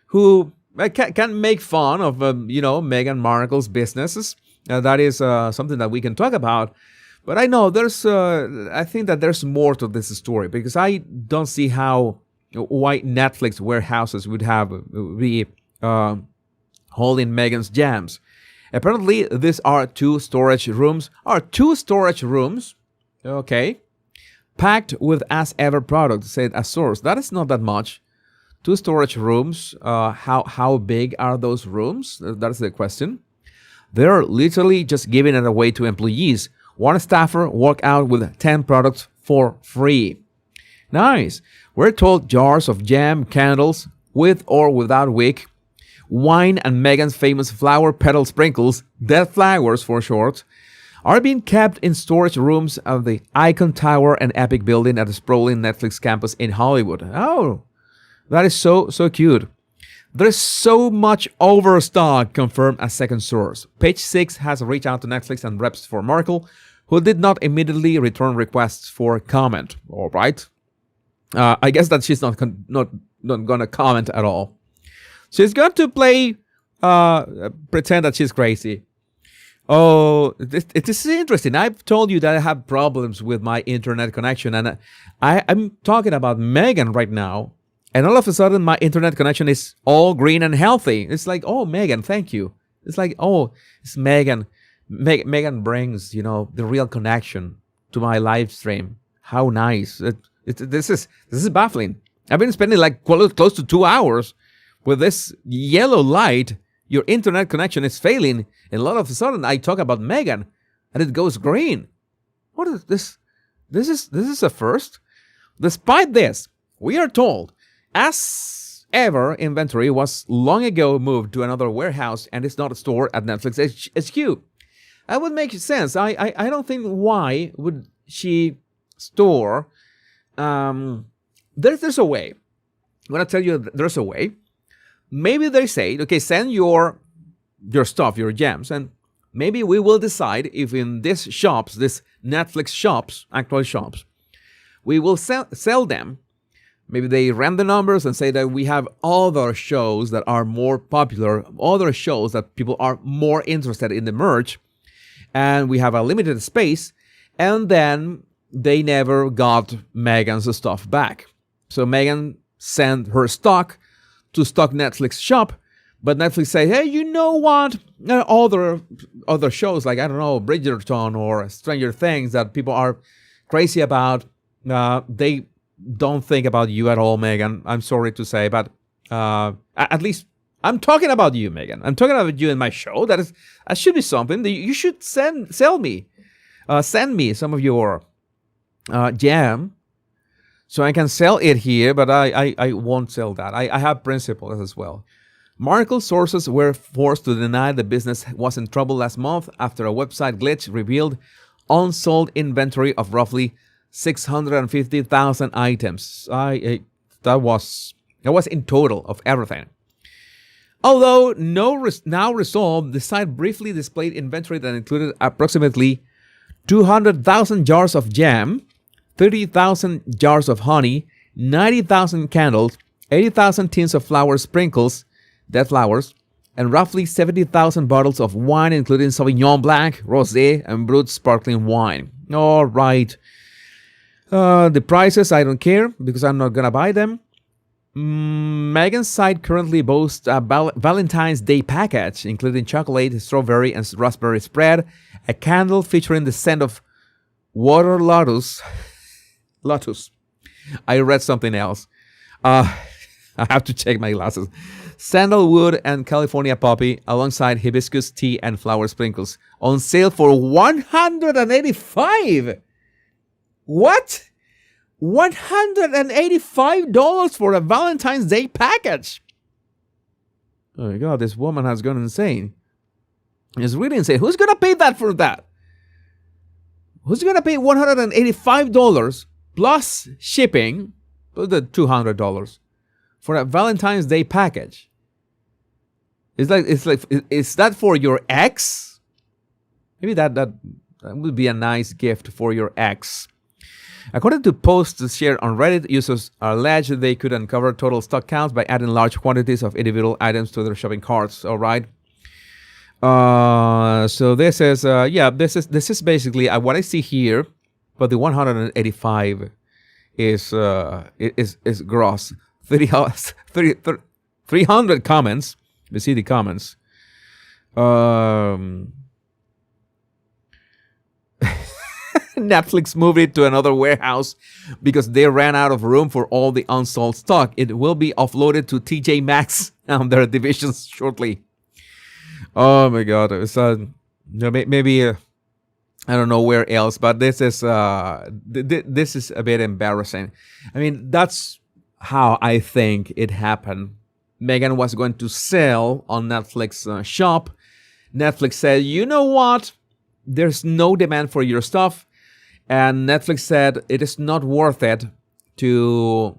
who can make fun of Meghan Markle's businesses. That is something that we can talk about. But I know I think that there's more to this story, because I don't see why Netflix warehouses would be holding Meghan's jams. Apparently, these are two storage rooms, okay, packed with as ever products, said a source. That is not that much. 2 storage rooms. How big are those rooms? That's the question. They're literally just giving it away to employees. One staffer walked out with 10 products for free. Nice. We're told jars of jam, candles, with or without wick, wine, and Meghan's famous flower petal sprinkles, dead flowers for short, are being kept in storage rooms of the Icon Tower and Epic building at the sprawling Netflix campus in Hollywood. Oh, that is so cute. There's so much overstock, confirmed a second source. Page 6 has reached out to Netflix and reps for Markle, who did not immediately return requests for comment. All right. I guess that she's not going to comment at all. She's going to pretend that she's crazy. Oh, this is interesting. I've told you that I have problems with my internet connection, and I'm talking about Meghan right now. And all of a sudden, my internet connection is all green and healthy. It's like, oh, Meghan, thank you. It's like, oh, it's Meghan. Meghan brings, the real connection to my live stream. How nice. This is baffling. I've been spending like close to 2 hours with this yellow light. Your internet connection is failing. And all of a sudden, I talk about Meghan, and it goes green. What is this? This is a first. Despite this, we are told as ever inventory was long ago moved to another warehouse and is not stored at Netflix HQ. That would make sense. I don't think why would she store. There's a way. I'm gonna tell you there's a way. Maybe they say, okay, send your stuff, your jams, and maybe we will decide if in these shops, this Netflix shops, actual shops, we will sell them. Maybe they ran the numbers and say that we have other shows that are more popular, other shows that people are more interested in the merch, and we have a limited space, and then they never got Meghan's stuff back. So Meghan sent her stock to stock Netflix shop, but Netflix say, hey, you know what? Other shows like, I don't know, Bridgerton or Stranger Things that people are crazy about, they don't think about you at all, Meghan. I'm sorry to say, but at least I'm talking about you, Meghan. I'm talking about you in my show. That should be something that you should send me some of your jam so I can sell it here, but I won't sell that. I have principles as well. Markle sources were forced to deny the business was in trouble last month after a website glitch revealed unsold inventory of roughly 650,000 items. That was in total of everything. Although now resolved, the site briefly displayed inventory that included approximately 200,000 jars of jam, 30,000 jars of honey, 90,000 candles, 80,000 tins of flower sprinkles, dead flowers, and roughly 70,000 bottles of wine, including Sauvignon Blanc, Rosé, and Brut sparkling wine. All right. The prices, I don't care because I'm not going to buy them. Meghan's site currently boasts a Valentine's Day package, including chocolate, strawberry, and raspberry spread, a candle featuring the scent of water lotus. Lotus. I read something else. I have to check my glasses. Sandalwood and California poppy, alongside hibiscus tea and flower sprinkles, on sale for $185. What? $185 for a Valentine's Day package. Oh my God, this woman has gone insane. It's really insane. Who's going to pay that for that? Who's going to pay $185 plus shipping, the $200 for a Valentine's Day package? Is that for your ex? Maybe that would be a nice gift for your ex. According to posts shared on Reddit, users alleged they could uncover total stock counts by adding large quantities of individual items to their shopping carts. All right. So this is this is basically what I see here, but the 185 is gross. 300 comments. We see the comments. Netflix moved it to another warehouse because they ran out of room for all the unsold stock. It will be offloaded to TJ Maxx and their divisions shortly. Oh my God! It's maybe I don't know where else, but this is this is a bit embarrassing. I mean, that's how I think it happened. Meghan was going to sell on Netflix shop. Netflix said, "You know what? There's no demand for your stuff." And Netflix said it is not worth it to,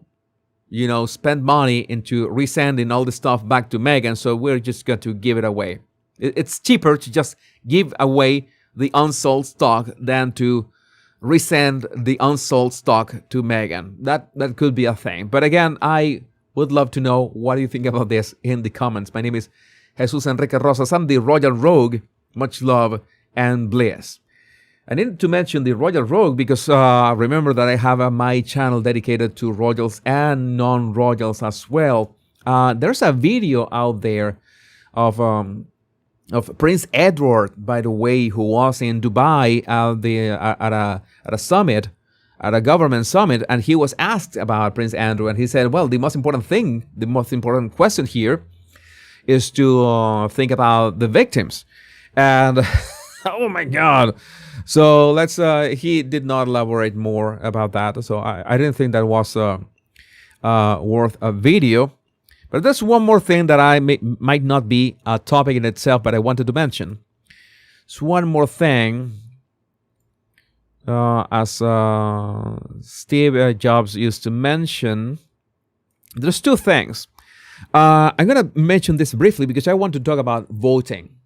spend money into resending all the stuff back to Meghan. So we're just going to give it away. It's cheaper to just give away the unsold stock than to resend the unsold stock to Meghan. That could be a thing. But again, I would love to know what do you think about this in the comments. My name is Jesus Enrique Rosas. I'm the Royal Rogue. Much love and bliss. I need to mention the Royal Rogue because remember that I have my channel dedicated to royals and non-royals as well. There's a video out there of Prince Edward, by the way, who was in Dubai at a summit, at a government summit, and he was asked about Prince Andrew, and he said, well, the most important question here is to think about the victims. And oh my God. So he did not elaborate more about that. So I didn't think that was worth a video. But there's one more thing that might not be a topic in itself, but I wanted to mention. It's one more thing. As Steve Jobs used to mention, there's two things. I'm going to mention this briefly because I want to talk about voting.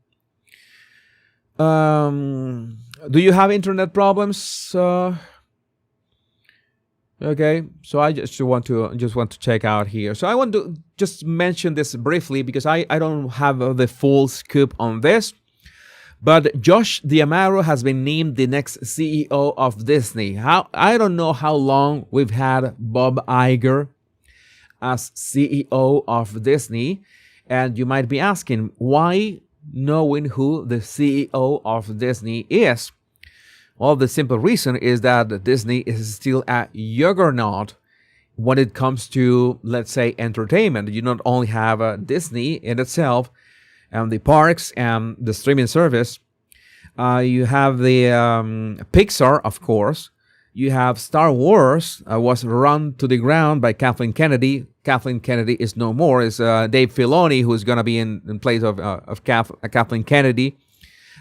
Do you have internet problems? Okay, so I just want to check out here. So I want to just mention this briefly because I don't have the full scoop on this. But Josh D'Amaro has been named the next CEO of Disney. I don't know how long we've had Bob Iger as CEO of Disney, and you might be asking why, knowing who the CEO of Disney is. Well, the simple reason is that Disney is still a juggernaut when it comes to, let's say, entertainment. You not only have Disney in itself and the parks and the streaming service, you have the Pixar, of course. You have Star Wars, was run to the ground by Kathleen Kennedy. Kathleen Kennedy is no more. It's Dave Filoni who's going to be in place of Kathleen Kennedy.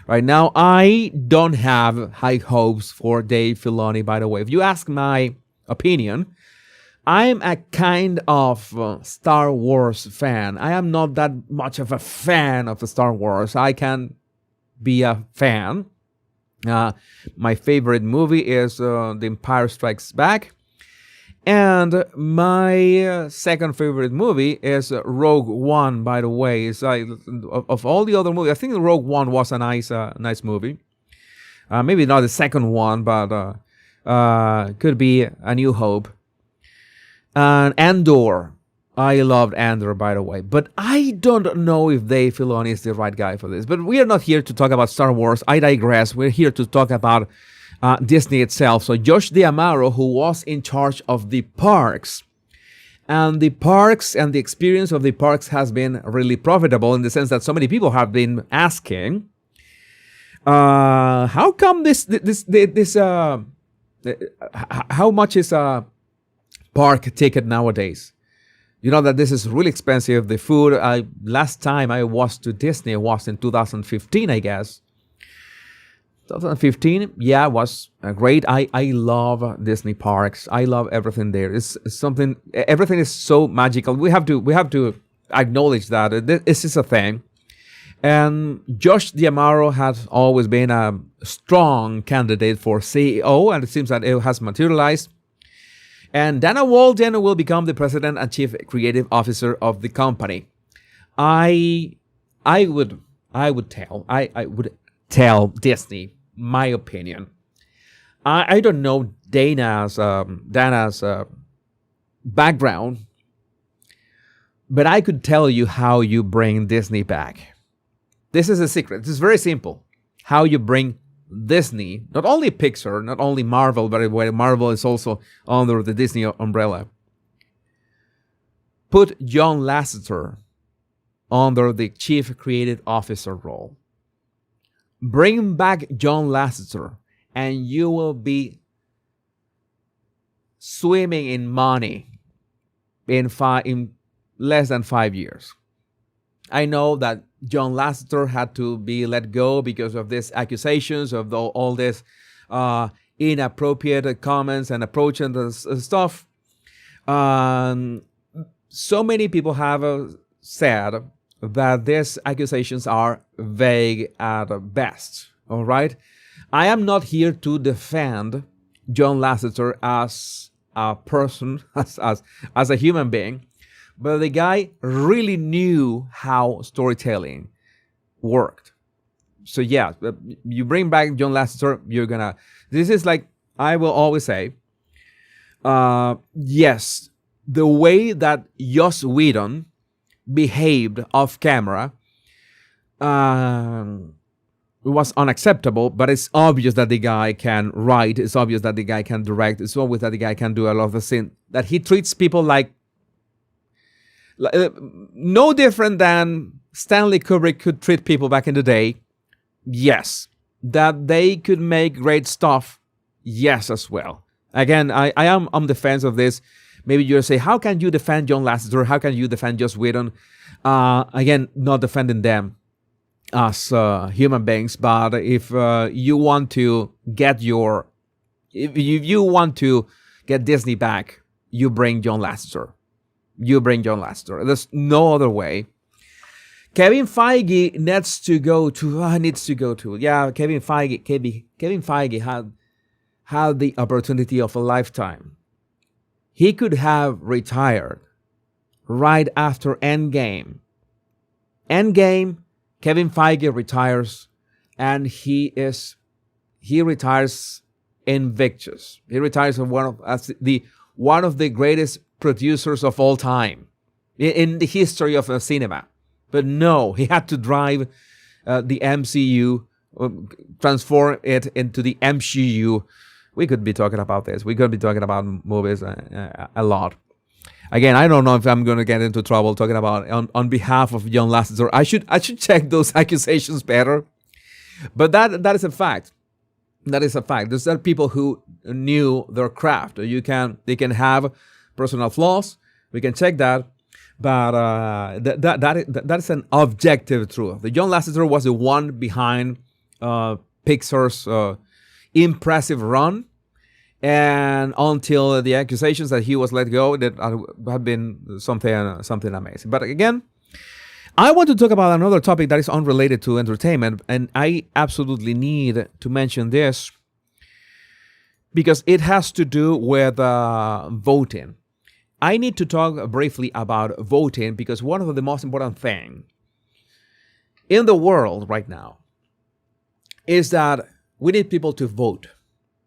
Right now, I don't have high hopes for Dave Filoni, by the way. If you ask my opinion, I'm a kind of Star Wars fan. I am not that much of a fan of Star Wars. I can be a fan. My favorite movie is The Empire Strikes Back. And my second favorite movie is Rogue One. By the way, it's like of all the other movies, I think Rogue One was a nice movie. Maybe not the second one, but could be A New Hope. And Andor. I loved Andor, by the way. But I don't know if Dave Filoni is the right guy for this. But we are not here to talk about Star Wars. I digress. We're here to talk about Disney itself. So Josh D'Amaro, who was in charge of the parks, and the parks and the experience of the parks has been really profitable in the sense that so many people have been asking, how come how much is a park ticket nowadays? You know that this is really expensive. The food, last time I was to Disney was in 2015, I guess. 2015, yeah, it was great. I love Disney parks. I love everything there. It's something. Everything is so magical. We have to acknowledge that this is a thing. And Josh D'Amaro has always been a strong candidate for CEO, and it seems that it has materialized. And Dana Walden will become the president and chief creative officer of the company. I would tell Disney my opinion. I don't know Dana's background, but I could tell you how you bring Disney back. This is a secret. This is very simple. How you bring Disney, not only Pixar, not only Marvel, but Marvel is also under the Disney umbrella. Put John Lasseter under the chief creative officer role. Bring back John Lasseter, and you will be swimming in money in less than 5 years. I know that John Lasseter had to be let go because of these accusations of all this inappropriate comments and approach and stuff. So many people have said that these accusations are vague at best. All right, I am not here to defend John Lasseter as a person, as a human being. But the guy really knew how storytelling worked. So yeah, you bring back John Lasseter, this is like, I will always say, yes, the way that Joss Whedon behaved off camera was unacceptable, but it's obvious that the guy can write, it's obvious that the guy can direct, it's obvious that the guy can do a lot of the things, that he treats people like no different than Stanley Kubrick could treat people back in the day. Yes. That they could make great stuff. Yes, as well. Again, I am on the fence of this. Maybe you'll say, how can you defend John Lasseter? How can you defend Joss Whedon? Again, not defending them as human beings, but if you want to get if you want to get Disney back, you bring John Lasseter. There's no other way. Kevin Feige needs to go to. Yeah, Kevin Feige had the opportunity of a lifetime. He could have retired right after Endgame. Kevin Feige retires, and he retires invictus. He retires as one of the greatest producers of all time in the history of cinema. But no, he had to drive the MCU, transform it into the MCU. We could be talking about this. We could be talking about movies a lot. Again, I don't know if I'm going to get into trouble talking about on behalf of John Lasseter. I should check those accusations better. But that is a fact. That is a fact. There's people who knew their craft. They can have personal flaws. We can check that. But that is an objective truth. The John Lasseter was the one behind Pixar's impressive run, and until the accusations that he was let go, that have been something amazing. But again, I want to talk about another topic that is unrelated to entertainment, and I absolutely need to mention this because it has to do with voting. I need to talk briefly about voting because one of the most important things in the world right now is that we need people to vote.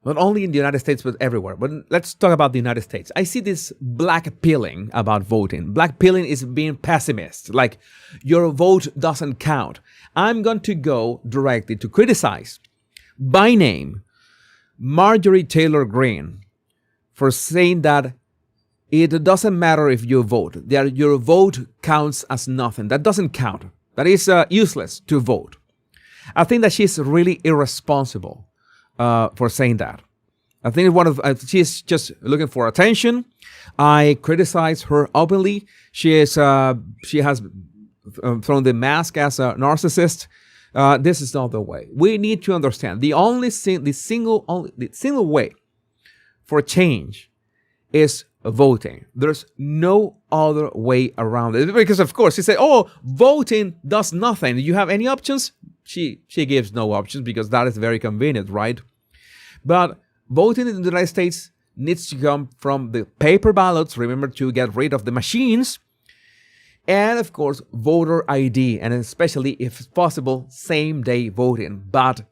Not only in the United States, but everywhere. But let's talk about the United States. I see this black pilling about voting. Black pilling is being pessimist, like your vote doesn't count. I'm going to go directly to criticize by name Marjorie Taylor Greene for saying that it doesn't matter if you vote. That your vote counts as nothing. That doesn't count. That is useless to vote. I think that she's really irresponsible for saying that. I think she's just looking for attention. I criticize her openly. She has thrown the mask as a narcissist. This is not the way. We need to understand the single way for change is voting. There's no other way around it. Because of course, she said, "Oh, voting does nothing. Do you have any options?" She gives no options because that is very convenient, right? But voting in the United States needs to come from the paper ballots. Remember to get rid of the machines. And of course, voter ID, and especially if possible, same-day voting. But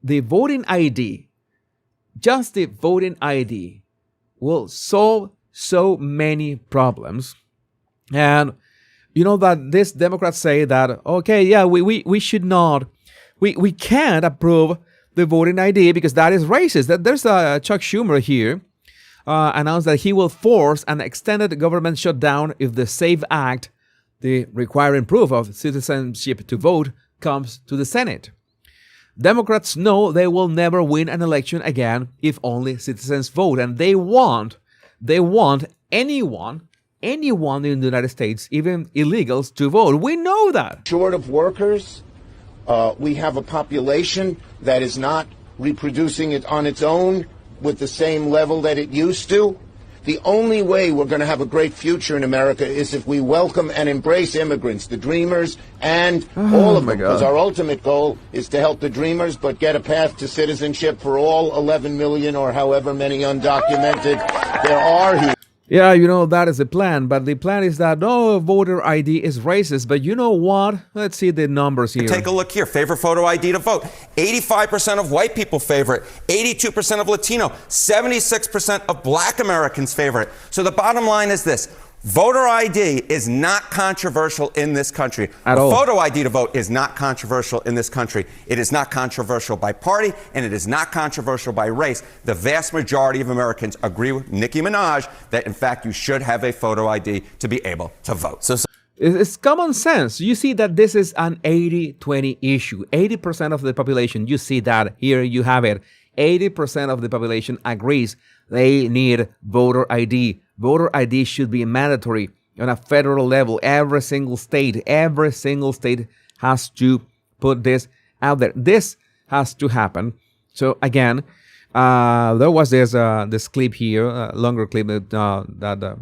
the voting ID, just the voting ID, will solve so many problems. And you know that these Democrats say that, okay, yeah, we should not, we can't approve the voting ID because that is racist. That there's a Chuck Schumer here announced that he will force an extended government shutdown if the SAVE Act, the requiring proof of citizenship to vote, comes to the Senate. Democrats know they will never win an election again if only citizens vote, and they want anyone in the United States, even illegals, to vote. We know that. Short of workers, we have a population that is not reproducing it on its own with the same level that it used to. The only way we're going to have a great future in America is if we welcome and embrace immigrants, the dreamers, and all of them. Because our ultimate goal is to help the dreamers, but get a path to citizenship for all 11 million or however many undocumented there are here. Yeah, you know, that is the plan. But the plan is that, no, voter ID is racist. But you know what? Let's see the numbers here. Take a look here. Favorite photo ID to vote. 85% of white people favor it. 82% of Latino. 76% of black Americans favor it. So the bottom line is this. Voter ID is not controversial in this country. At all. Photo ID to vote is not controversial in this country. It is not controversial by party, and it is not controversial by race. The vast majority of Americans agree with Nicki Minaj that, in fact, you should have a photo ID to be able to vote. So it's common sense. You see that this is an 80-20 issue. 80% of the population, you see that here you have it. 80% of the population agrees they need voter ID. Voter ID should be mandatory on a federal level. Every single state has to put this out there. This has to happen. So again, there was this clip here, a longer clip that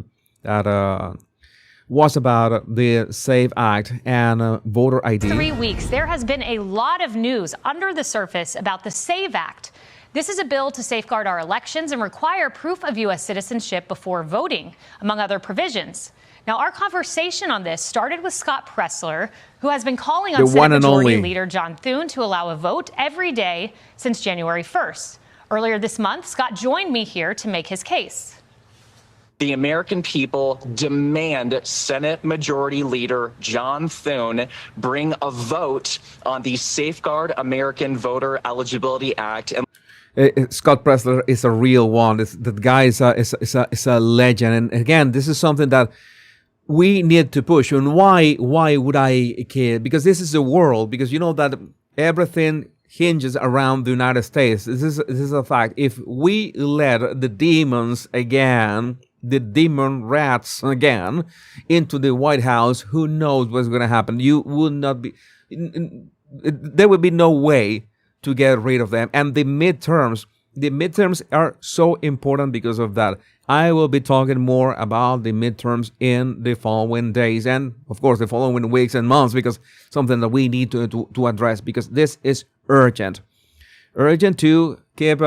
was about the SAVE Act and voter ID. 3 weeks, there has been a lot of news under the surface about the SAVE Act. This is a bill to safeguard our elections and require proof of U.S. citizenship before voting, among other provisions. Now, our conversation on this started with Scott Pressler, who has been calling on Senate Majority Leader John Thune to allow a vote every day since January 1st. Earlier this month, Scott joined me here to make his case. The American people demand Senate Majority Leader John Thune bring a vote on the Safeguard American Voter Eligibility Act. Scott Pressler is a real one. That guy is a legend. And again, this is something that we need to push. And why would I care? Because this is the world. Because you know that everything hinges around the United States. This is a fact. If we let the demons again, the demon rats again, into the White House, who knows what's going to happen? You would not be. There would be no way to get rid of them. And the midterms are so important because of that. I will be talking more about the midterms in the following days and, of course, the following weeks and months, because something that we need to address, because this is urgent. Urgent to keep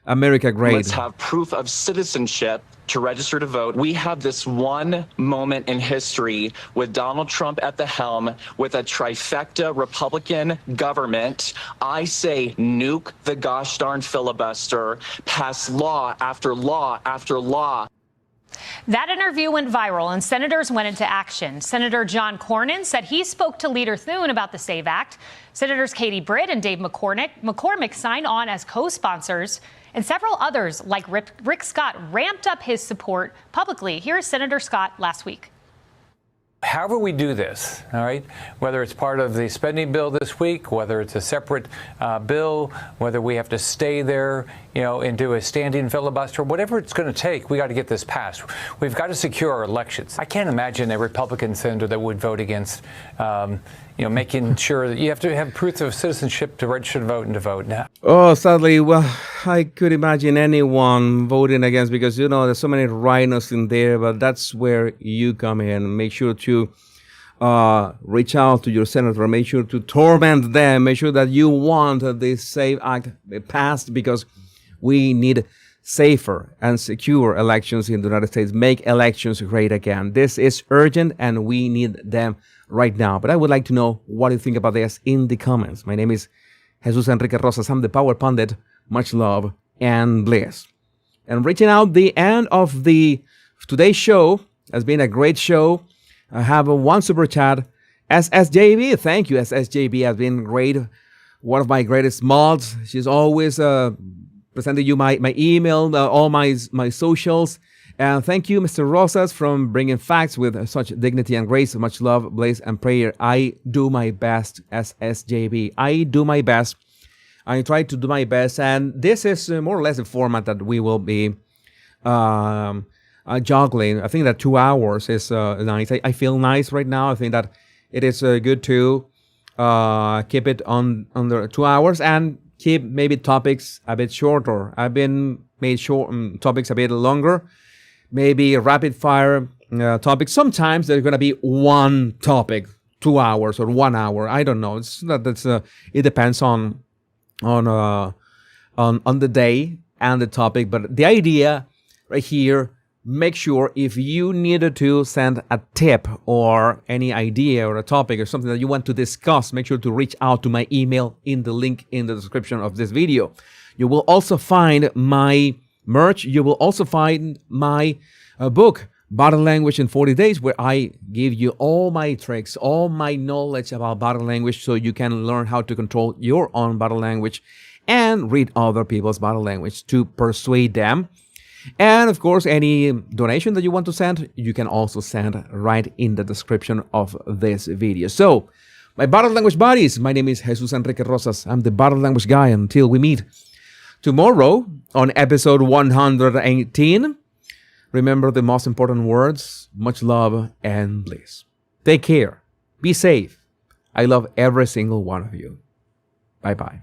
America great. Let's have proof of citizenship to register to vote. We have this one moment in history with Donald Trump at the helm, with a trifecta Republican government. I say nuke the gosh darn filibuster, pass law after law after law. That interview went viral and senators went into action. Senator John said he spoke to Leader Thune about the SAVE Act. Senators Katie Britt and Dave McCormick signed on as co-sponsors, and several others like Rick Scott ramped up his support publicly. Here's Senator Scott last week. However we do this, all right, whether it's part of the spending bill this week, whether it's a separate bill, whether we have to stay there, and do a standing filibuster, whatever it's going to take, we got to get this passed. We've got to secure our elections. I can't imagine a Republican senator that would vote against, making sure that you have to have proof of citizenship to register to vote and to vote now. Oh, sadly, well, I could imagine anyone voting against because, there's so many rhinos in there, but that's where you come in. Make sure to reach out to your senator. Make sure to torment them. Make sure that you want the SAVE Act passed because we need safer and secure elections in the United States. Make elections great again. This is urgent and we need them right now. But I would like to know what you think about this in the comments. My name is Jesus Enrique Rosas. I'm the Power Pundit. Much love and bliss. And reaching out the end of today's show has been a great show. I have one super chat. SSJB, thank you. SSJB has been great. One of my greatest mods. She's always presenting you my email, all my socials. And thank you, Mr. Rosas, from bringing facts with such dignity and grace. Much love, blaze, and prayer. I do my best, SSJB. I do my best. I try to do my best. And this is more or less the format that we will be juggling. I think that 2 hours is nice. I feel nice right now. I think that it is good to keep it under 2 hours and keep maybe topics a bit shorter. I've been made short topics a bit longer. Maybe rapid fire topics. Sometimes there's gonna be one topic, 2 hours or 1 hour. I don't know. It's not that's it depends on the day and the topic. But the idea right here, make sure if you needed to send a tip or any idea or a topic or something that you want to discuss, make sure to reach out to my email in the link in the description of this video. You will also find my merch. You will also find my book, Body Language in 40 Days, where I give you all my tricks, all my knowledge about body language so you can learn how to control your own body language and read other people's body language to persuade them. And of course, any donation that you want to send, you can also send right in the description of this video. So, my body language buddies, my name is Jesus Enrique Rosas. I'm the body language guy. Until we meet tomorrow on episode 118, remember the most important words. Much love and bliss. Take care. Be safe. I love every single one of you. Bye-bye.